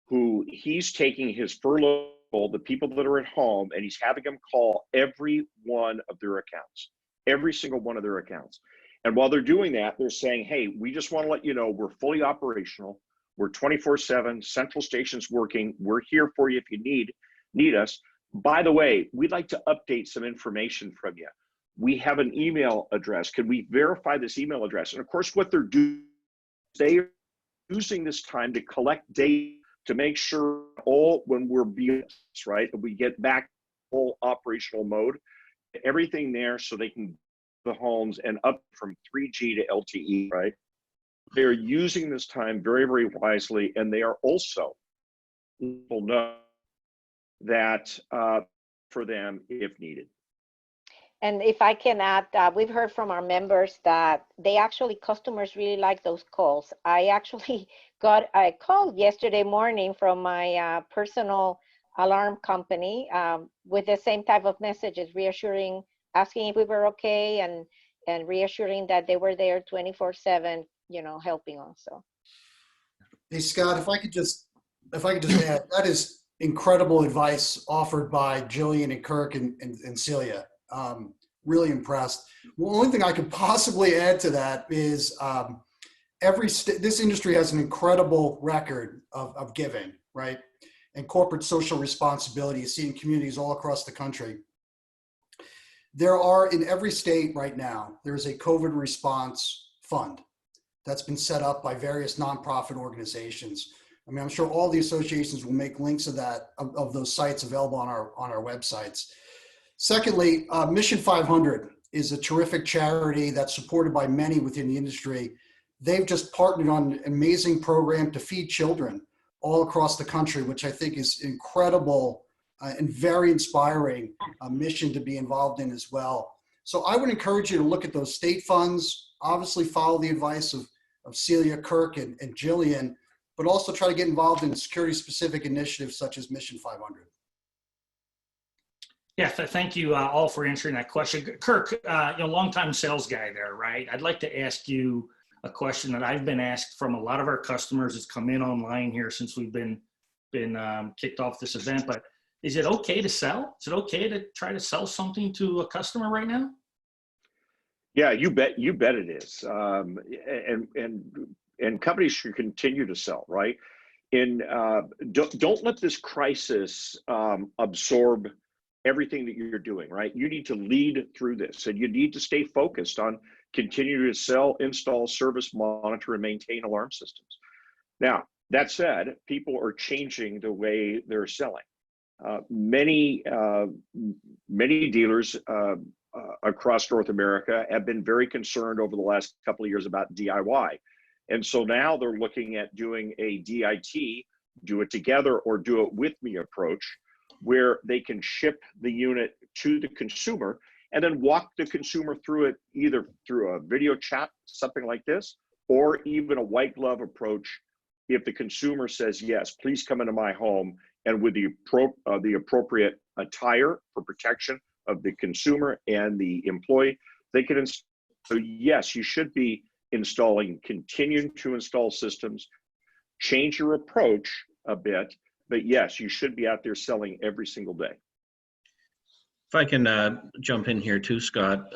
who he's taking his furlough, the people that are at home, and he's having them call every one of their accounts, every single one of their accounts. And while they're doing that, they're saying, hey, we just want to let you know we're fully operational. We're 24/7, central station's working. We're here for you if you need us. By the way, we'd like to update some information from you. We have an email address. Can we verify this email address? And of course, what they're doing, they are using this time to collect data to make sure when we're being, right, we get back full operational mode, everything there so they can the homes and up from 3G to LTE, right? They're using this time very, very wisely, and they are also will know that for them if needed. And if I can add, we've heard from our members that customers really like those calls. I actually got a call yesterday morning from my personal alarm company with the same type of messages, reassuring, asking if we were okay, and reassuring that they were there 24/7, you know, helping also. Hey, Scott, if I could just add, that is incredible advice offered by Jillian and Kirk and Celia. Really impressed. Well, the only thing I could possibly add to that is this industry has an incredible record of giving, right? And corporate social responsibility. You see in communities all across the country. There are, in every state right now, there is a COVID response fund that's been set up by various nonprofit organizations. I mean, I'm sure all the associations will make links of those sites available on our websites. Secondly, Mission 500 is a terrific charity that's supported by many within the industry. They've just partnered on an amazing program to feed children all across the country, which I think is incredible and very inspiring mission to be involved in as well. So I would encourage you to look at those state funds, obviously follow the advice of Celia, Kirk, and Jillian, but also try to get involved in security-specific initiatives such as Mission 500. Yeah, thank you all for answering that question. Kirk, longtime sales guy there, right? I'd like to ask you a question that I've been asked from a lot of our customers. It's come in online here since we've been kicked off this event, but is it okay to sell? Is it okay to try to sell something to a customer right now? Yeah, you bet it is. And companies should continue to sell, right? Don't let this crisis absorb everything that you're doing, right? You need to lead through this, and you need to stay focused on continuing to sell, install, service, monitor, and maintain alarm systems. Now, that said, people are changing the way they're selling. Many dealers across North America have been very concerned over the last couple of years about DIY. And so now they're looking at doing a DIT, do it together or do it with me approach, where they can ship the unit to the consumer and then walk the consumer through it, either through a video chat, something like this, or even a white glove approach. If the consumer says, yes, please come into my home, and with the appropriate attire for protection of the consumer and the employee, they can so yes, you should be continuing to install systems, change your approach a bit, but yes, you should be out there selling every single day. If I can jump in here too, Scott,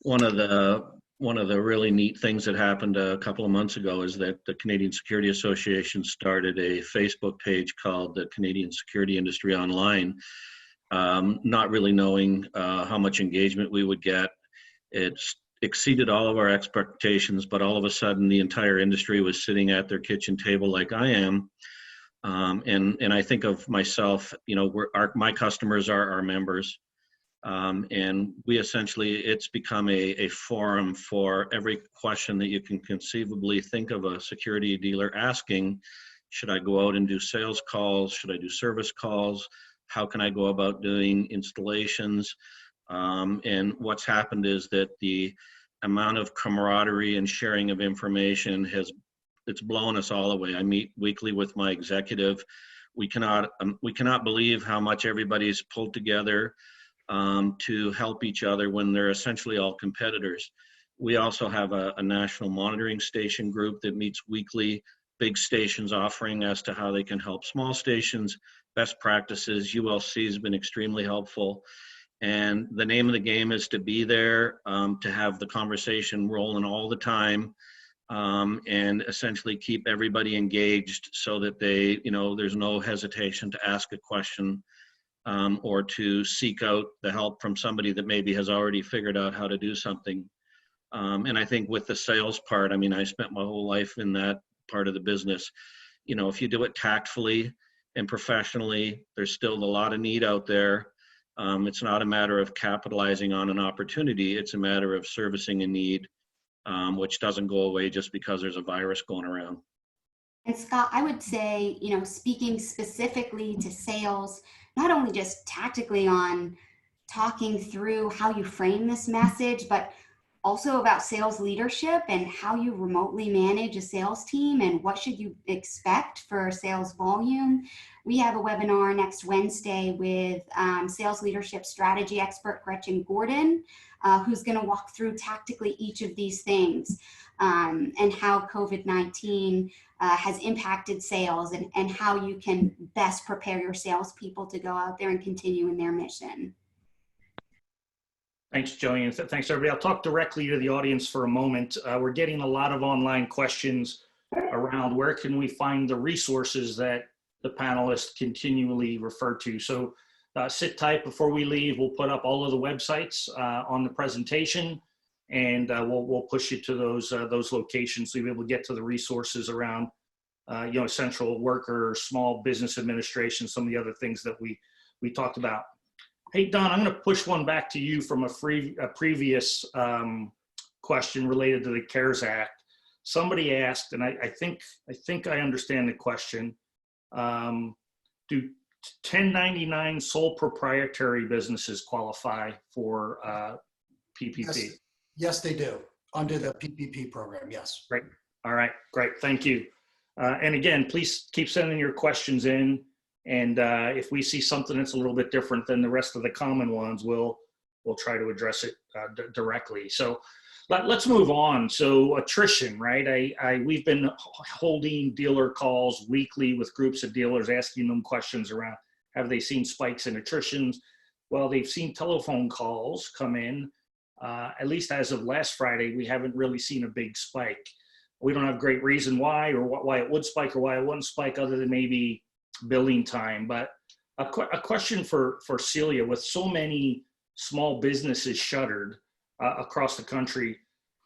one of the really neat things that happened a couple of months ago is that the Canadian Security Association started a Facebook page called the Canadian Security Industry Online, not really knowing how much engagement we would get. It's exceeded all of our expectations, but all of a sudden the entire industry was sitting at their kitchen table like I am. And I think of myself, my customers are our members. And we essentially, it's become a forum for every question that you can conceivably think of a security dealer asking. Should I go out and do sales calls? Should I do service calls? How can I go about doing installations? And what's happened is that the amount of camaraderie and sharing of information has it's blown us all away. I meet weekly with my executive. We cannot believe how much everybody's pulled together to help each other when they're essentially all competitors. We also have a national monitoring station group that meets weekly, big stations offering as to how they can help small stations, best practices. ULC has been extremely helpful. And the name of the game is to be there, to have the conversation rolling all the time, and essentially keep everybody engaged so that they, there's no hesitation to ask a question, or to seek out the help from somebody that maybe has already figured out how to do something. And I think with the sales part, I mean, I spent my whole life in that part of the business. If you do it tactfully and professionally, there's still a lot of need out there. It's not a matter of capitalizing on an opportunity. It's a matter of servicing a need, which doesn't go away just because there's a virus going around. And Scott, I would say, speaking specifically to sales, not only just tactically on talking through how you frame this message, but also about sales leadership and how you remotely manage a sales team and what should you expect for sales volume. We have a webinar next Wednesday with sales leadership strategy expert Gretchen Gordon, who's going to walk through tactically each of these things, and how COVID-19 has impacted sales, and how you can best prepare your salespeople to go out there and continue in their mission. Thanks, Joey, and thanks, everybody. I'll talk directly to the audience for a moment. We're getting a lot of online questions around where can we find the resources that the panelists continually refer to. So sit tight before we leave. We'll put up all of the websites on the presentation, and we'll push you to those locations so you'll be able to get to the resources around essential worker, small business administration, some of the other things that we talked about. Hey, Don, I'm going to push one back to you from a previous question related to the CARES Act. Somebody asked, and I think I understand the question. Do 1099 sole proprietary businesses qualify for PPP? Yes, they do, under the PPP program, yes. Great. All right, great. Thank you. And again, please keep sending your questions in. And if we see something that's a little bit different than the rest of the common ones, we'll try to address it directly. So let's move on. So attrition, right? We've been holding dealer calls weekly with groups of dealers, asking them questions around, have they seen spikes in attritions? Well, they've seen telephone calls come in. At least as of last Friday, we haven't really seen a big spike. We don't have great reason why, or why it would spike or why it wouldn't spike, other than maybe billing time. But a question for Celia: with so many small businesses shuttered across the country,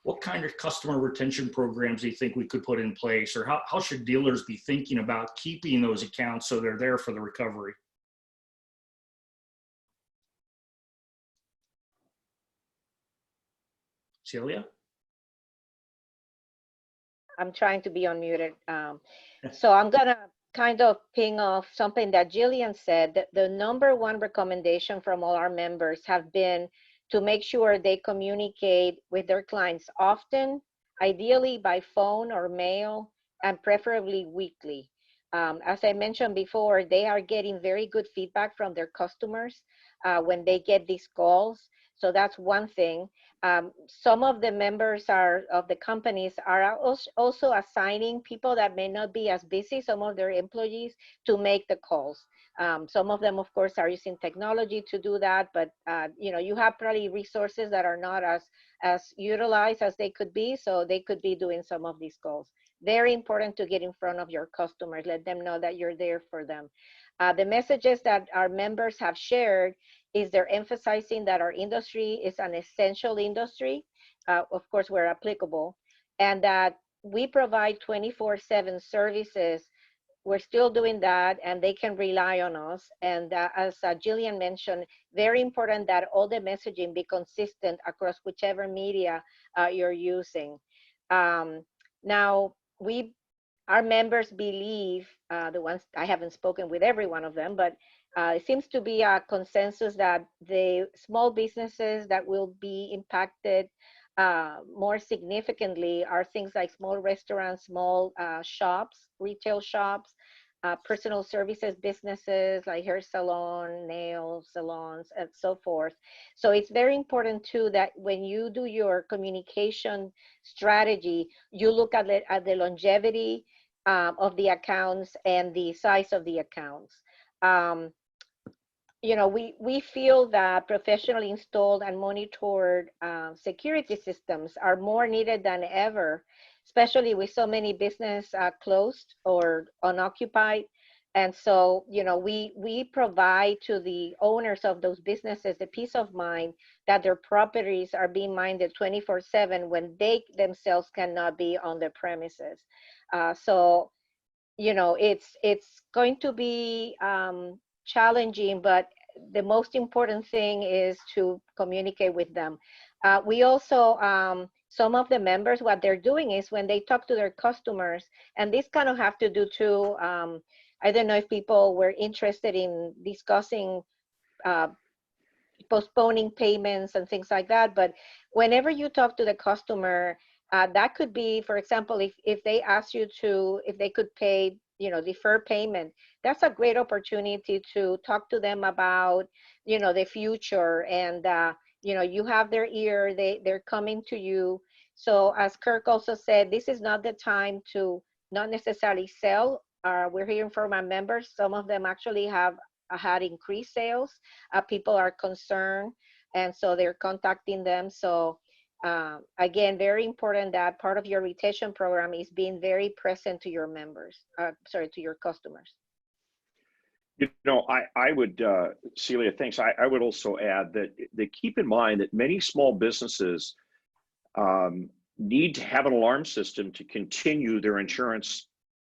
what kind of customer retention programs do you think we could put in place, or how should dealers be thinking about keeping those accounts so they're there for the recovery? Celia? I'm trying to be unmuted. So I'm gonna kind of ping off something that Jillian said. That the number one recommendation from all our members have been to make sure they communicate with their clients often, ideally by phone or mail, and preferably weekly. As I mentioned before, they are getting very good feedback from their customers when they get these calls. So that's one thing. Some of the members of the companies are also assigning people that may not be as busy, some of their employees, to make the calls. Some of them, of course, are using technology to do that, but you have probably resources that are not as utilized as they could be, so they could be doing some of these calls. Very important to get in front of your customers, let them know that you're there for them. The messages that our members have shared is they're emphasizing that our industry is an essential industry, of course, where applicable, and that we provide 24/7 services. We're still doing that, and they can rely on us. And as Jillian mentioned, very important that all the messaging be consistent across whichever media you're using. Now, our members believe, the ones, I haven't spoken with every one of them, but it seems to be a consensus that the small businesses that will be impacted more significantly are things like small restaurants, small shops, retail shops, personal services businesses like hair salon, nail salons, and so forth. So it's very important too that when you do your communication strategy, you look at the longevity of the accounts and the size of the accounts. You know, we feel that professionally installed and monitored security systems are more needed than ever, especially with so many business closed or unoccupied. And so, you know, we provide to the owners of those businesses the peace of mind that their properties are being minded 24/7 when they themselves cannot be on the premises. So, you know, it's going to be challenging, but the most important thing is to communicate with them. We also, some of the members, what they're doing is when they talk to their customers, and this kind of have to do too, I don't know if people were interested in discussing postponing payments and things like that, but whenever you talk to the customer, that could be, for example, if they ask you to, if they could pay, you know, defer payment, that's a great opportunity to talk to them about, you know, the future. And, you know, you have their ear, they're coming to you. So as Kirk also said, this is not the time to not necessarily sell. We're hearing from our members, some of them actually have had increased sales. People are concerned, and so they're contacting them. So again, very important that part of your retention program is being very present to your members, to your customers. You know, I would, Celia, thanks. I would also add that keep in mind that many small businesses need to have an alarm system to continue their insurance.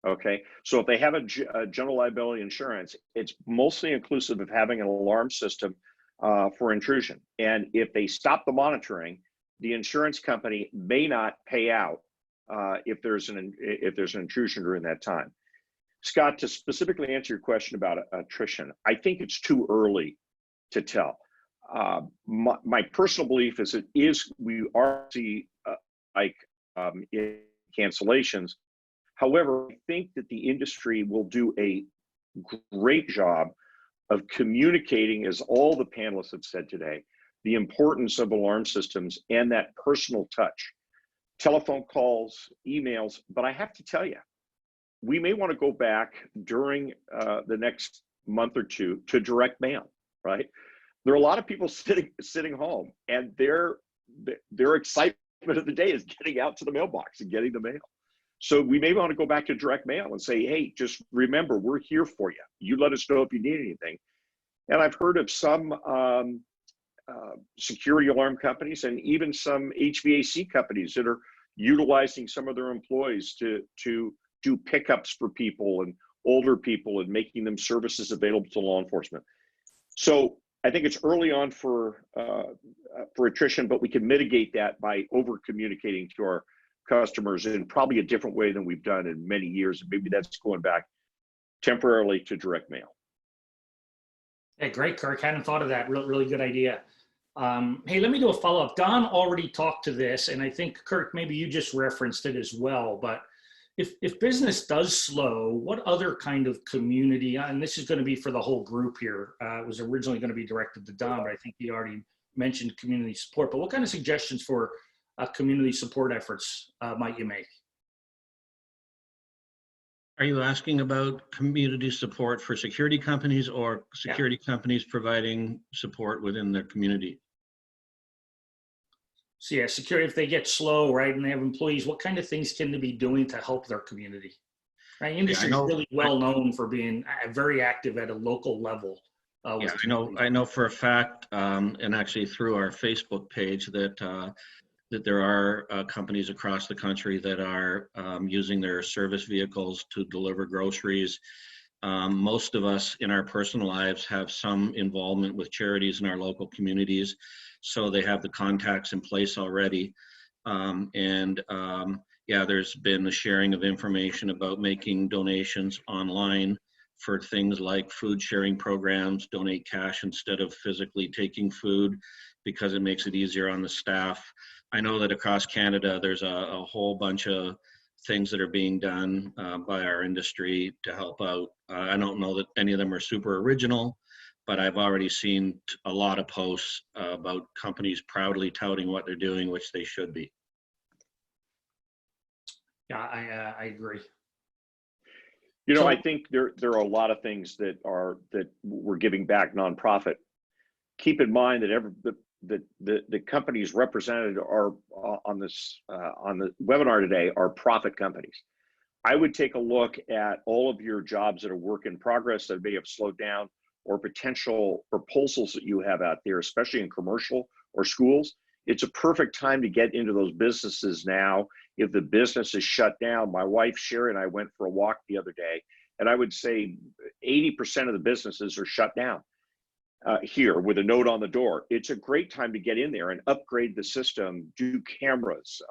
Okay, so if they have a general liability insurance, it's mostly inclusive of having an alarm system for intrusion. And if they stop the monitoring, the insurance company may not pay out if there's an intrusion during that time. Scott, to specifically answer your question about attrition, I think it's too early to tell. My personal belief is we are seeing in cancellations. However, I think that the industry will do a great job of communicating, as all the panelists have said today, the importance of alarm systems and that personal touch, telephone calls, emails. But I have to tell you, we may want to go back during the next month or two to direct mail, right? There are a lot of people sitting home, and their excitement of the day is getting out to the mailbox and getting the mail. So we may want to go back to direct mail and say, hey, just remember, we're here for you. You let us know if you need anything. And I've heard of some security alarm companies and even some HVAC companies that are utilizing some of their employees to do pickups for people and older people and making them services available to law enforcement. So I think it's early on for attrition, but we can mitigate that by over communicating to our customers in probably a different way than we've done in many years. Maybe that's going back temporarily to direct mail. Hey, great, Kirk. Hadn't thought of that. Really good idea. Hey, let me do a follow-up. Don already talked to this, and I think, Kirk, maybe you just referenced it as well. But if business does slow, what other kind of community, and this is going to be for the whole group here, it was originally going to be directed to Don, but I think he already mentioned community support. But what kind of suggestions for community support efforts might you make? Are you asking about community support for security companies or security companies providing support within their community? So yeah, security, if they get slow, right, and they have employees, what kind of things can they be doing to help their community? Right, industry is really well known for being very active at a local level. Yeah, I know for a fact, and actually through our Facebook page, that there are companies across the country that are using their service vehicles to deliver groceries. Most of us in our personal lives have some involvement with charities in our local communities, so they have the contacts in place already. Yeah, there's been the sharing of information about making donations online for things like food sharing programs, donate cash instead of physically taking food, because it makes it easier on the staff. I know that across Canada, there's a whole bunch of things that are being done by our industry to help out. I don't know that any of them are super original, but I've already seen a lot of posts about companies proudly touting what they're doing, which they should be. Yeah, I agree. You know, So- I think there are a lot of things that we're giving back nonprofit. Keep in mind that the companies represented are on the webinar today are profit companies. I would take a look at all of your jobs that are work in progress that may have slowed down, or potential proposals that you have out there, especially in commercial or schools. It's a perfect time to get into those businesses now. If the business is shut down, my wife Sherry and I went for a walk the other day, and I would say 80% of the businesses are shut down here with a note on the door. It's a great time to get in there and upgrade the system, do cameras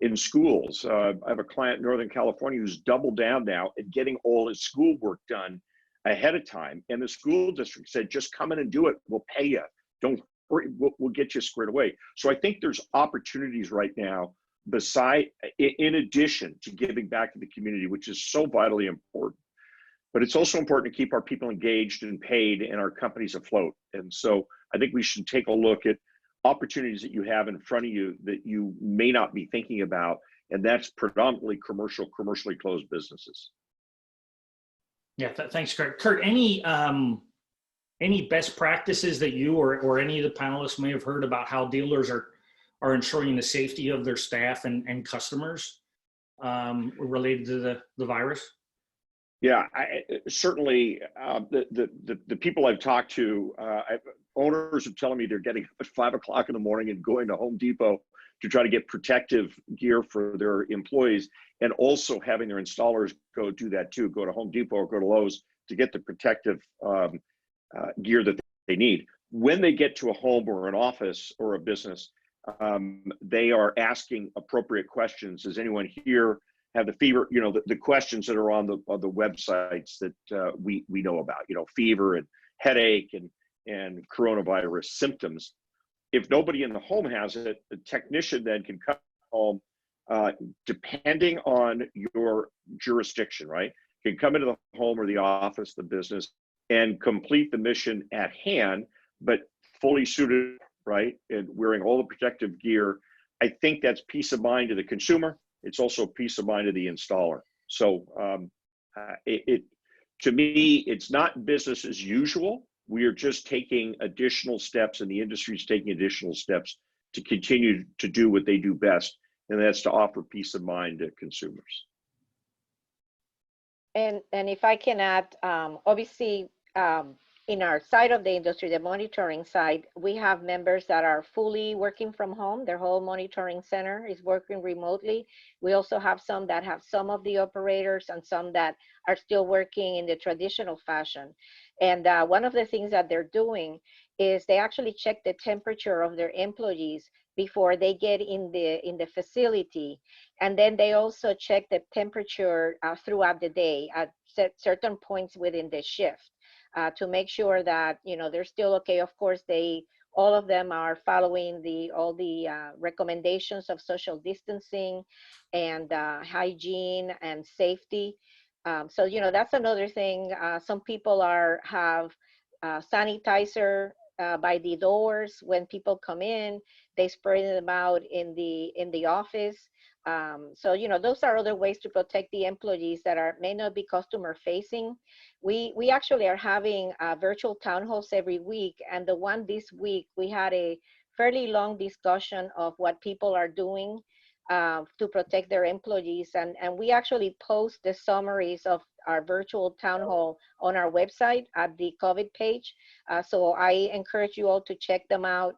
in schools. I have a client in Northern California who's doubled down now at getting all his schoolwork done ahead of time. And the school district said, just come in and do it. We'll pay you. Don't worry, we'll get you squared away. So I think there's opportunities right now in addition to giving back to the community, which is so vitally important. But it's also important to keep our people engaged and paid and our companies afloat. And so I think we should take a look at opportunities that you have in front of you that you may not be thinking about. And that's predominantly commercially closed businesses. Yeah, thanks, Kurt. Kurt, any best practices that you or any of the panelists may have heard about how dealers are ensuring the safety of their staff and customers related to the virus? Yeah, certainly the people I've talked to, owners are telling me they're getting up at 5 o'clock in the morning and going to Home Depot to try to get protective gear for their employees, and also having their installers go do that too, go to Home Depot or go to Lowe's to get the protective gear that they need. When they get to a home or an office or a business, they are asking appropriate questions. Does anyone here have the fever? You know, the questions that are on the websites that we know about, you know, fever and headache and coronavirus symptoms. If nobody in the home has it, the technician then can come home, depending on your jurisdiction, right? Can come into the home or the office, the business, and complete the mission at hand, but fully suited, right? And wearing all the protective gear. I think that's peace of mind to the consumer. It's also peace of mind to the installer. So to me, it's not business as usual. We are just taking additional steps, and the industry is taking additional steps to continue to do what they do best, and that's to offer peace of mind to consumers. And if I can add, obviously, in our side of the industry, the monitoring side, we have members that are fully working from home. Their whole monitoring center is working remotely. We also have some that have some of the operators and some that are still working in the traditional fashion. And one of the things that they're doing is they actually check the temperature of their employees before they get in the facility. And then they also check the temperature throughout the day at certain points within the shift. To make sure that, you know, they're still okay. Of course, all of them are following all the recommendations of social distancing and hygiene and safety. So, you know, that's another thing. Some people have sanitizer by the doors when people come in. They spray them out in the office. So, you know, those are other ways to protect the employees that may not be customer facing. We actually are having virtual town halls every week. And the one this week, we had a fairly long discussion of what people are doing to protect their employees. And we actually post the summaries of our virtual town hall on our website at the COVID page. So I encourage you all to check them out.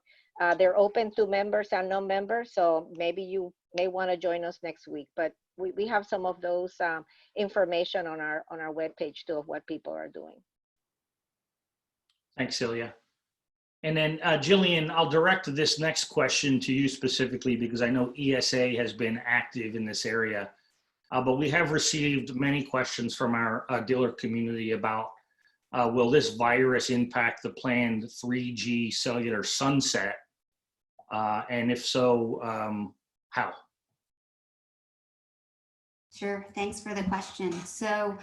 They're open to members and non-members, so maybe you may want to join us next week. But we have some of those information on our webpage too of what people are doing. Thanks, Celia. And then Jillian, I'll direct this next question to you specifically because I know ESA has been active in this area, but we have received many questions from our dealer community about will this virus impact the planned 3G cellular sunset And if so, how? Sure, thanks for the question. So,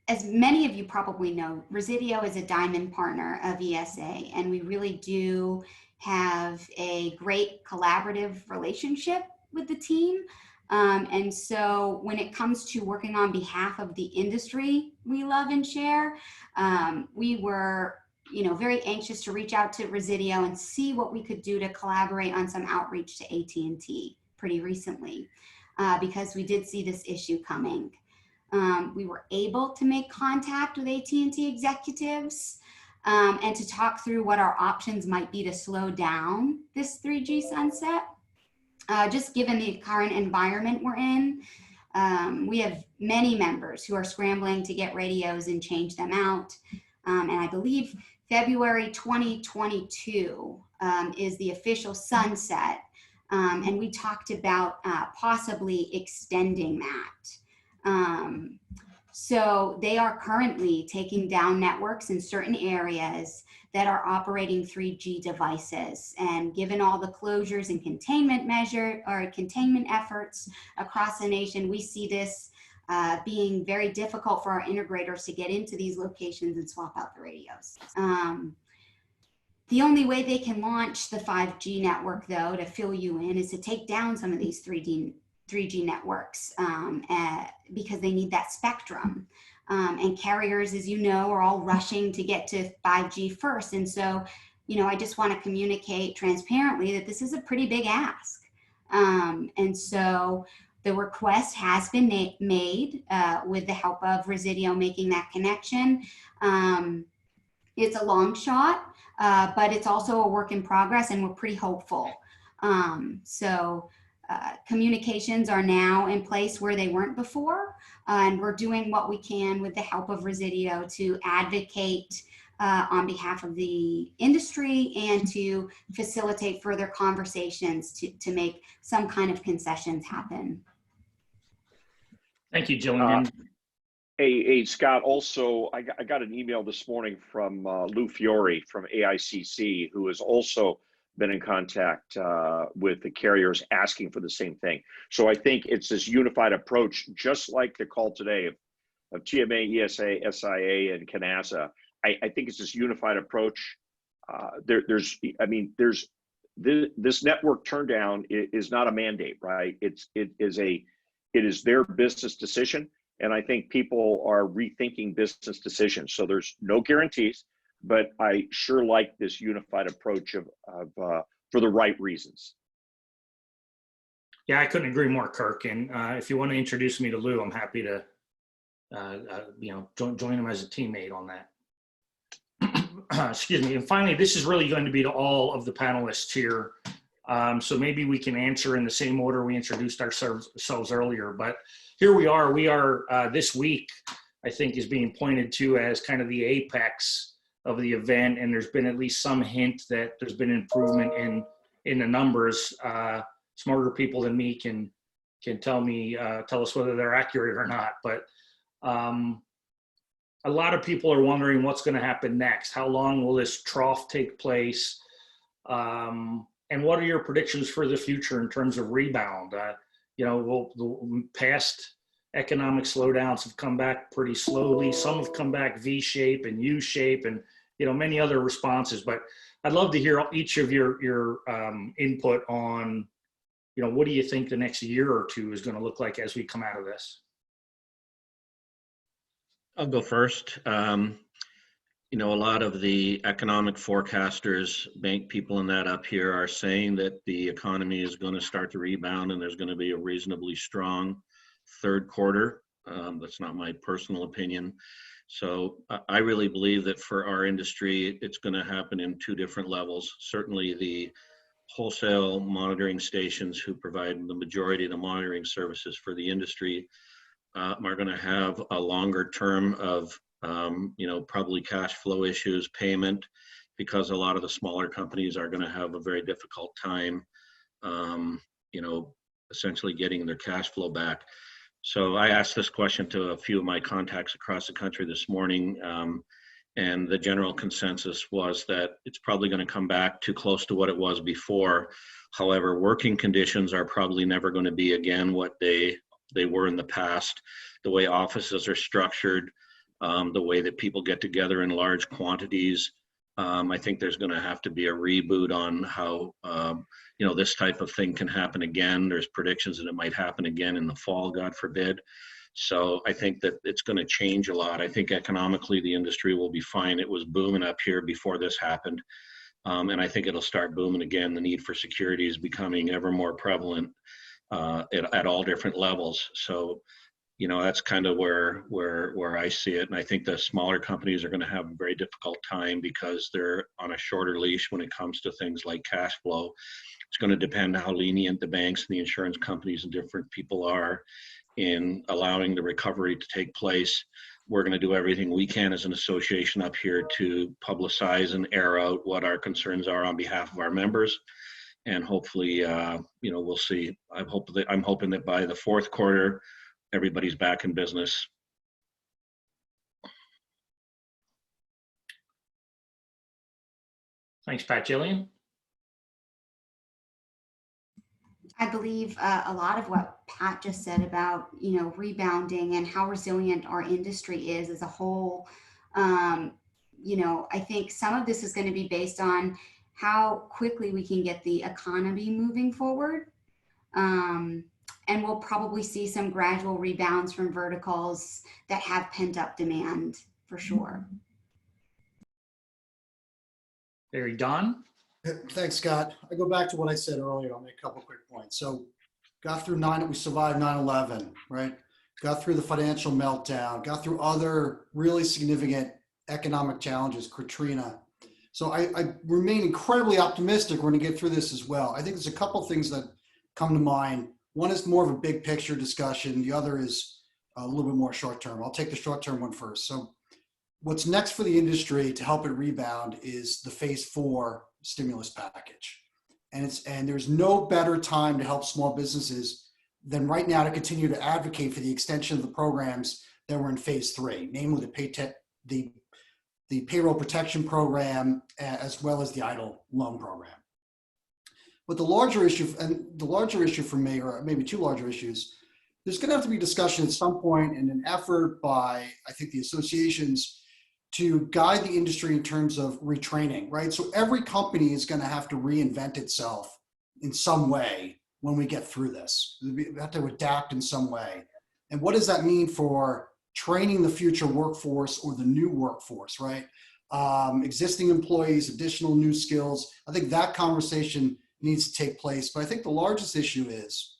as many of you probably know, Resideo is a diamond partner of ESA, and we really do have a great collaborative relationship with the team. And so when it comes to working on behalf of the industry we love and share, we were very anxious to reach out to Resideo and see what we could do to collaborate on some outreach to AT&T pretty recently, because we did see this issue coming. We were able to make contact with AT&T executives and to talk through what our options might be to slow down this 3G sunset. Just given the current environment we're in, we have many members who are scrambling to get radios and change them out. And I believe February 2022 is the official sunset. And we talked about possibly extending that. So they are currently taking down networks in certain areas that are operating 3G devices. And given all the closures and containment efforts across the nation, we see this being very difficult for our integrators to get into these locations and swap out the radios. The only way they can launch the 5G network, though, to fill you in, is to take down some of these 3G networks because they need that spectrum. And carriers, as you know, are all rushing to get to 5G first. And so, I just want to communicate transparently that this is a pretty big ask. And so the request has been made with the help of Resideo making that connection. It's a long shot, but it's also a work in progress, and we're pretty hopeful. Communications are now in place where they weren't before, and we're doing what we can with the help of Resideo to advocate on behalf of the industry and to facilitate further conversations to make some kind of concessions happen. Thank you, Jillian. Hey, Scott, also, I got an email this morning from Lou Fiore from AICC, who has also been in contact with the carriers asking for the same thing. So I think it's this unified approach, just like the call today of TMA, ESA, SIA, and CANASA. I think it's this unified approach. This network turndown is not a mandate, right? It is their business decision. And I think people are rethinking business decisions. So there's no guarantees, but I sure like this unified approach for the right reasons. Yeah, I couldn't agree more, Kirk. And if you want to introduce me to Lou, I'm happy to, join him as a teammate on that. Excuse me. And finally, this is really going to be to all of the panelists here. So maybe we can answer in the same order we introduced ourselves earlier. But here we are this week, I think, is being pointed to as kind of the apex of the event. And there's been at least some hint that there's been improvement in the numbers. Smarter people than me can tell us whether they're accurate or not. But a lot of people are wondering what's going to happen next. How long will this trough take place? And what are your predictions for the future in terms of rebound? The past economic slowdowns have come back pretty slowly. Some have come back V-shape and U-shape, and many other responses. But I'd love to hear each of your input on, what do you think the next year or two is going to look like as we come out of this? I'll go first. A lot of the economic forecasters, bank people and that up here are saying that the economy is going to start to rebound and there's going to be a reasonably strong third quarter. That's not my personal opinion. So I really believe that for our industry, it's going to happen in two different levels. Certainly the wholesale monitoring stations who provide the majority of the monitoring services for the industry are going to have a longer term of probably cash flow issues, payment, because a lot of the smaller companies are going to have a very difficult time, essentially getting their cash flow back. So I asked this question to a few of my contacts across the country this morning. And the general consensus was that it's probably going to come back too close to what it was before. However, working conditions are probably never going to be again what they were in the past. The way offices are structured, the way that people get together in large quantities. I think there's going to have to be a reboot on how this type of thing can happen again. There's predictions that it might happen again in the fall, God forbid. So I think that it's going to change a lot. I think economically the industry will be fine. It was booming up here before this happened. And I think it'll start booming again. The need for security is becoming ever more prevalent at all different levels. So, that's kind of where I see it. And I think the smaller companies are going to have a very difficult time because they're on a shorter leash when it comes to things like cash flow. It's going to depend how lenient the banks and the insurance companies and different people are in allowing the recovery to take place. We're going to do everything we can as an association up here to publicize and air out what our concerns are on behalf of our members. And hopefully, we'll see. I'm hoping that by the fourth quarter, everybody's back in business. Thanks, Pat. Jillian? I believe a lot of what Pat just said about, rebounding and how resilient our industry is as a whole. I think some of this is going to be based on how quickly we can get the economy moving forward. And we'll probably see some gradual rebounds from verticals that have pent up demand for sure. Very Don? Thanks, Scott. I go back to what I said earlier. I'll make a couple quick points. So got through we survived 9/11, right? Got through the financial meltdown, got through other really significant economic challenges, Katrina. So I remain incredibly optimistic we're going to get through this as well. I think there's a couple things that come to mind. One is more of a big picture discussion. The other is a little bit more short term. I'll take the short term one first. So what's next for the industry to help it rebound is the phase 4 stimulus package. And there's no better time to help small businesses than right now to continue to advocate for the extension of the programs that were in phase 3, namely the payroll protection program, as well as the EIDL loan program. But the larger issue for me, or maybe two larger issues, there's going to have to be discussion at some point in an effort by, I think, the associations to guide the industry in terms of retraining, right? So every company is going to have to reinvent itself in some way when we get through this. We have to adapt in some way. And what does that mean for training the future workforce or the new workforce, right? Existing employees, additional new skills. I think that conversation needs to take place. But I think the largest issue is,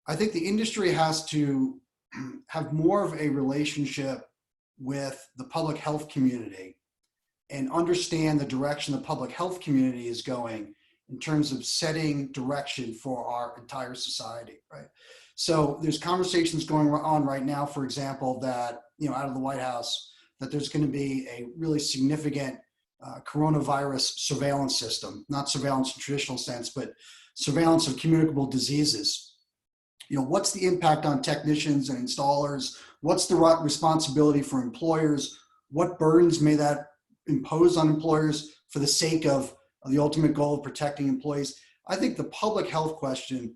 I think the industry has to have more of a relationship with the public health community and understand the direction the public health community is going in terms of setting direction for our entire society, right? So there's conversations going on right now, for example, that, out of the White House, that there's going to be a really significant coronavirus surveillance system, not surveillance in traditional sense, but surveillance of communicable diseases. What's the impact on technicians and installers? What's the responsibility for employers? What burdens may that impose on employers for the sake of the ultimate goal of protecting employees? I think the public health question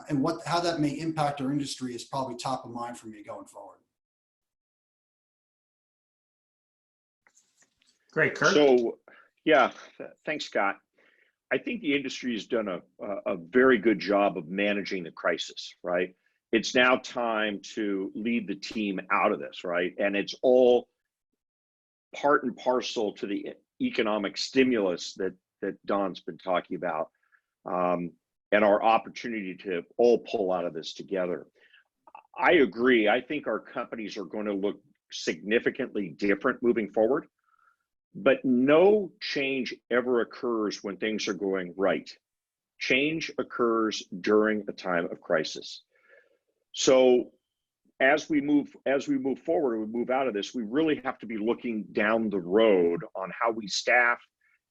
and how that may impact our industry is probably top of mind for me going forward. Great, Kurt. So, yeah, thanks, Scott. I think the industry has done a very good job of managing the crisis, right? It's now time to lead the team out of this, right? And it's all part and parcel to the economic stimulus that Don's been talking about, and our opportunity to all pull out of this together. I agree. I think our companies are going to look significantly different moving forward. But no change ever occurs when things are going right. Change occurs during a time of crisis. So as we move forward, we move out of this, we really have to be looking down the road on how we staff,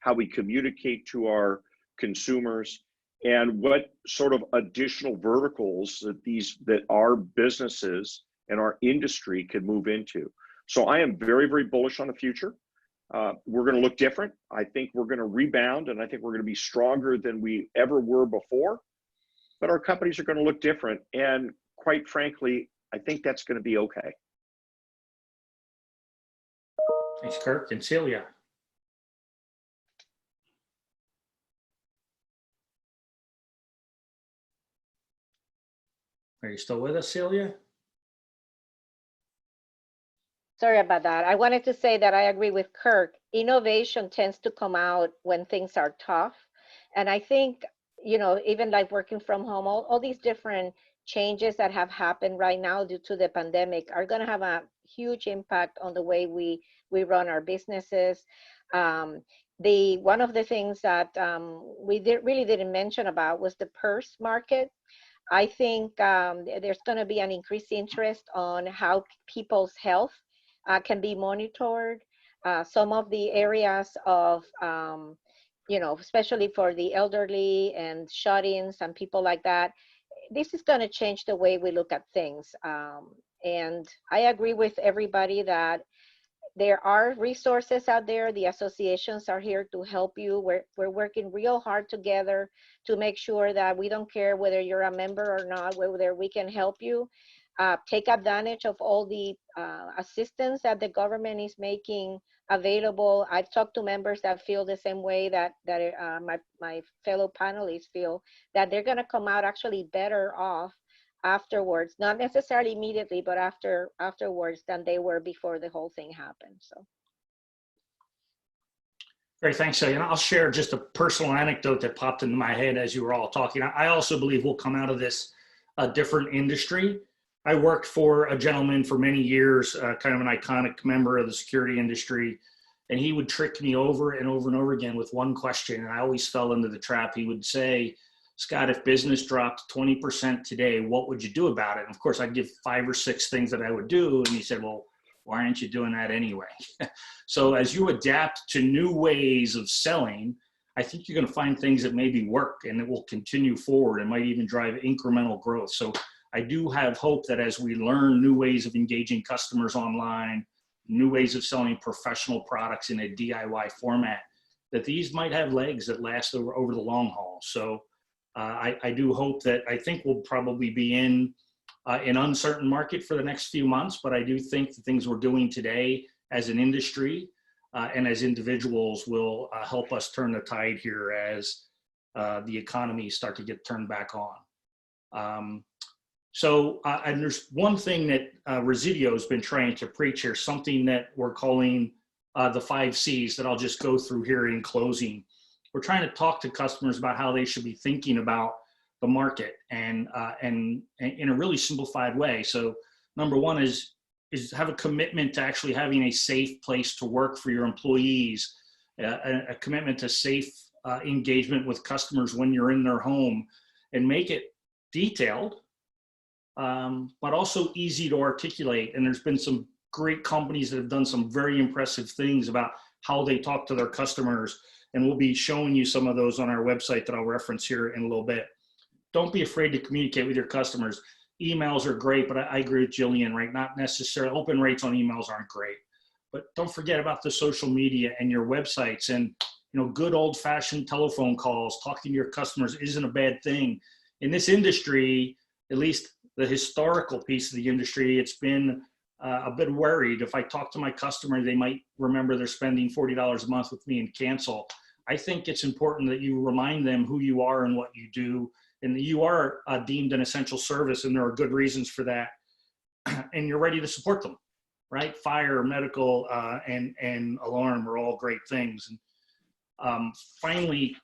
how we communicate to our consumers, and what sort of additional verticals that our businesses and our industry can move into. So I am very, very bullish on the future. We're going to look different. I think we're going to rebound, and I think we're going to be stronger than we ever were before. But our companies are going to look different. And quite frankly, I think that's going to be okay. Thanks, Kirk. And Celia. Are you still with us, Celia? Sorry about that. I wanted to say that I agree with Kirk. Innovation tends to come out when things are tough. And I think, you know, even like working from home, all these different changes that have happened right now due to the pandemic are going to have a huge impact on the way we run our businesses. One of the things that we really didn't mention about was the purse market. I think there's going to be an increased interest on how people's health can be monitored. Some of the areas of, you know, especially for the elderly and shut-ins and people like that, this is going to change the way we look at things. And I agree with everybody that there are resources out there. The associations are here to help you. We're working real hard together to make sure that we don't care whether you're a member or not, whether we can help you. Take advantage of all the assistance that the government is making available. I've talked to members that feel the same way that my fellow panelists feel, that they're going to come out actually better off afterwards, not necessarily immediately, but afterwards than they were before the whole thing happened. So. Great, thanks, Celia. And I'll share just a personal anecdote that popped into my head as you were all talking. I also believe we'll come out of this a different industry. I worked for a gentleman for many years, kind of an iconic member of the security industry, and he would trick me over and over and over again with one question, and I always fell into the trap. He would say, Scott, if business dropped 20% today, what would you do about it? And of course, I'd give 5 or 6 things that I would do, and he said, well, why aren't you doing that anyway? So as you adapt to new ways of selling, I think you're going to find things that maybe work and it will continue forward and might even drive incremental growth. So I do have hope that as we learn new ways of engaging customers online, new ways of selling professional products in a DIY format, that these might have legs that last over the long haul. So I do hope that, I think we'll probably be in an uncertain market for the next few months, but I do think the things we're doing today as an industry and as individuals will help us turn the tide here as the economy start to get turned back on. And there's one thing that Resideo has been trying to preach here, something that we're calling the 5 C's that I'll just go through here in closing. We're trying to talk to customers about how they should be thinking about the market and in a really simplified way. So number one is have a commitment to actually having a safe place to work for your employees, a commitment to safe engagement with customers when you're in their home, and make it detailed, but also easy to articulate. And there's been some great companies that have done some very impressive things about how they talk to their customers. And we'll be showing you some of those on our website that I'll reference here in a little bit. Don't be afraid to communicate with your customers. Emails are great, but I agree with Jillian, right? Not necessarily, open rates on emails aren't great. But don't forget about the social media and your websites, and good old-fashioned telephone calls. Talking to your customers isn't a bad thing. In this industry, at least the historical piece of the industry, it's been a bit worried. If I talk to my customer, they might remember they're spending $40 a month with me and cancel. I think it's important that you remind them who you are and what you do, and that you are deemed an essential service, and there are good reasons for that, and you're ready to support them, right? Fire, medical, and alarm are all great things. And finally,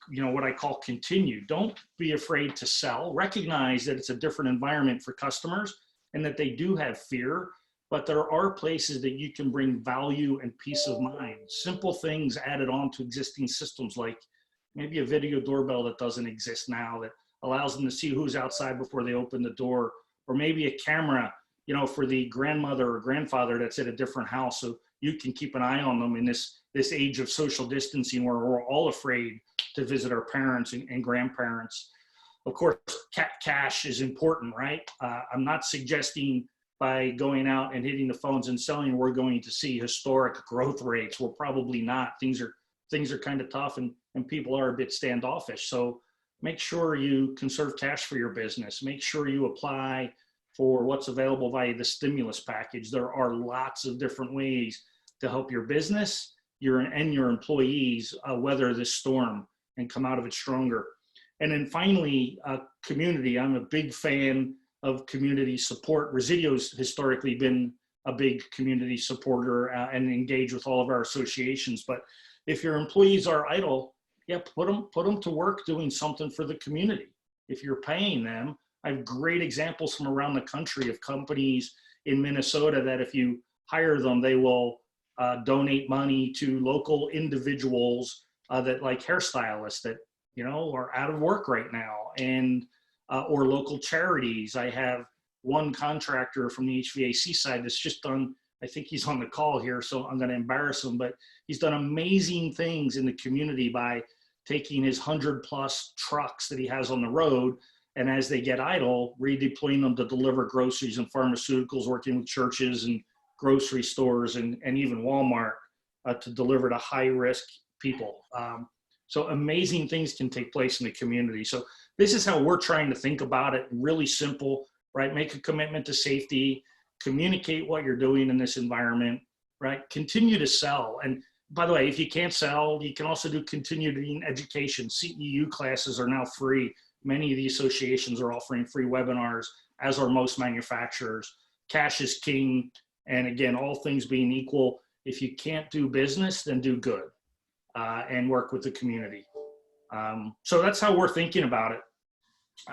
what I call continue. Don't be afraid to sell. Recognize that it's a different environment for customers and that they do have fear, but there are places that you can bring value and peace of mind. Simple things added on to existing systems, like maybe a video doorbell that doesn't exist now that allows them to see who's outside before they open the door, or maybe a camera, for the grandmother or grandfather that's at a different house, so you can keep an eye on them in this age of social distancing where we're all afraid to visit our parents and grandparents. Of course, cash is important, right? I'm not suggesting by going out and hitting the phones and selling, we're going to see historic growth rates. We're probably not. Things are kind of tough, and people are a bit standoffish. So make sure you conserve cash for your business. Make sure you apply for what's available via the stimulus package. There are lots of different ways to help your business and your employees weather this storm and come out of it stronger. And then finally, community. I'm a big fan of community support. Resideo's historically been a big community supporter and engage with all of our associations. But if your employees are idle, yeah, put them to work doing something for the community. If you're paying them, I have great examples from around the country of companies in Minnesota that if you hire them, they will donate money to local individuals that like hairstylists that, you know, are out of work right now, and or local charities. I have one contractor from the HVAC side that's just done, I think he's on the call here, so I'm going to embarrass him, but he's done amazing things in the community by taking his 100+ trucks that he has on the road, and as they get idle, redeploying them to deliver groceries and pharmaceuticals, working with churches and grocery stores and even Walmart to deliver to high-risk people. So amazing things can take place in the community. So this is how we're trying to think about it. Really simple, right? Make a commitment to safety, communicate what you're doing in this environment, right? Continue to sell. And by the way, if you can't sell, you can also do continuing education. CEU classes are now free. Many of the associations are offering free webinars, as are most manufacturers. Cash is king. And again, all things being equal, if you can't do business, then do good and work with the community. So that's how we're thinking about it.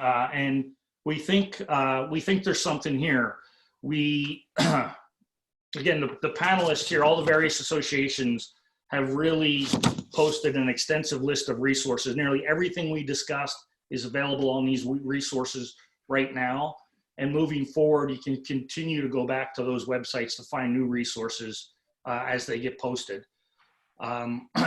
And we think there's something here. We, again, the panelists here, all the various associations have really posted an extensive list of resources. Nearly everything we discussed is available on these resources right now. And moving forward, you can continue to go back to those websites to find new resources as they get posted.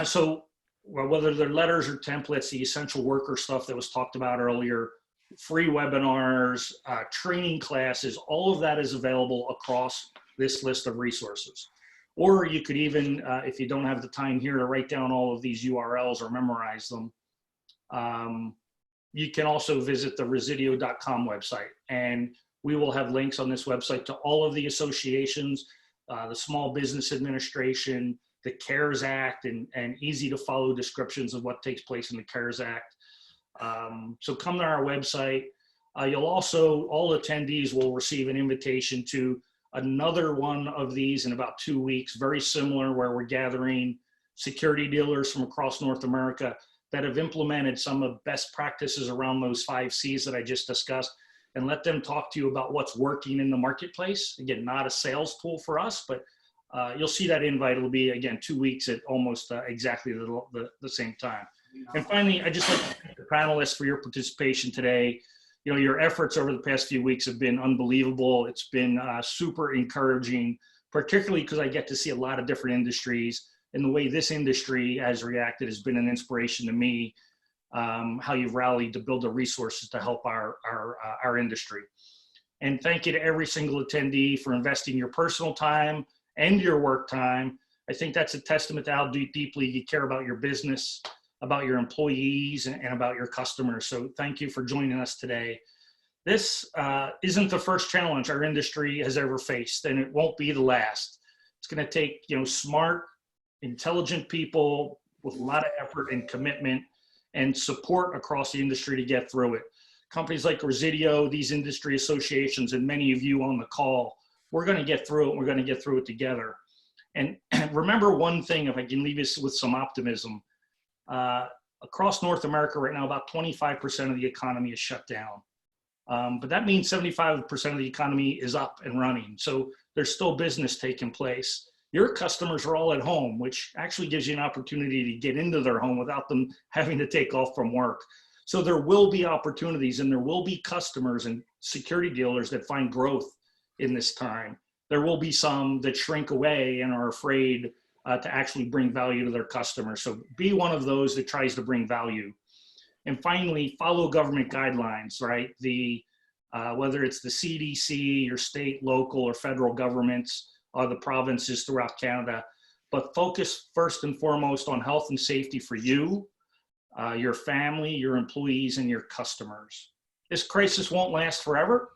So whether they're letters or templates, the essential worker stuff that was talked about earlier, free webinars, training classes, all of that is available across this list of resources. Or you could even, if you don't have the time here to write down all of these URLs or memorize them, you can also visit the Resideo.com website, and we will have links on this website to all of the associations, the Small Business Administration, the CARES Act, and easy to follow descriptions of what takes place in the CARES Act. So come to our website. You'll also, all attendees will receive an invitation to another one of these in about 2 weeks, very similar, where we're gathering security dealers from across North America that have implemented some of best practices around those 5 C's that I just discussed, and let them talk to you about what's working in the marketplace. Again, not a sales tool for us, but you'll see that invite. It'll be, again, 2 weeks at almost exactly the same time. And finally, I just like to thank the panelists for your participation today. You know, your efforts over the past few weeks have been unbelievable. It's been super encouraging, particularly because I get to see a lot of different industries, and the way this industry has reacted has been an inspiration to me, how you've rallied to build the resources to help our industry. And thank you to every single attendee for investing your personal time and your work time. I think that's a testament to how deeply you care about your business, about your employees, and about your customers. So thank you for joining us today. This isn't the first challenge our industry has ever faced, and it won't be the last. It's going to take, you know, smart, intelligent people with a lot of effort and commitment and support across the industry to get through it. Companies like Resideo, these industry associations, and many of you on the call, we're going to get through it. We're going to get through it together. And remember one thing, if I can leave us with some optimism, across North America right now, about 25% of the economy is shut down. But that means 75% of the economy is up and running. So there's still business taking place. Your customers are all at home, which actually gives you an opportunity to get into their home without them having to take off from work. So there will be opportunities, and there will be customers and security dealers that find growth in this time. There will be some that shrink away and are afraid to actually bring value to their customers. So be one of those that tries to bring value. And finally, follow government guidelines, right? The whether it's the CDC, your state, local, or federal governments, or the provinces throughout Canada. But focus first and foremost on health and safety for you, your family, your employees, and your customers. This crisis won't last forever.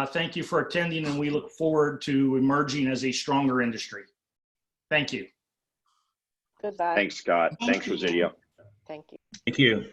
Thank you for attending, and we look forward to emerging as a stronger industry. Thank you. Goodbye. Thanks, Scott. Thank Thanks, you. Resideo. Thank you. Thank you.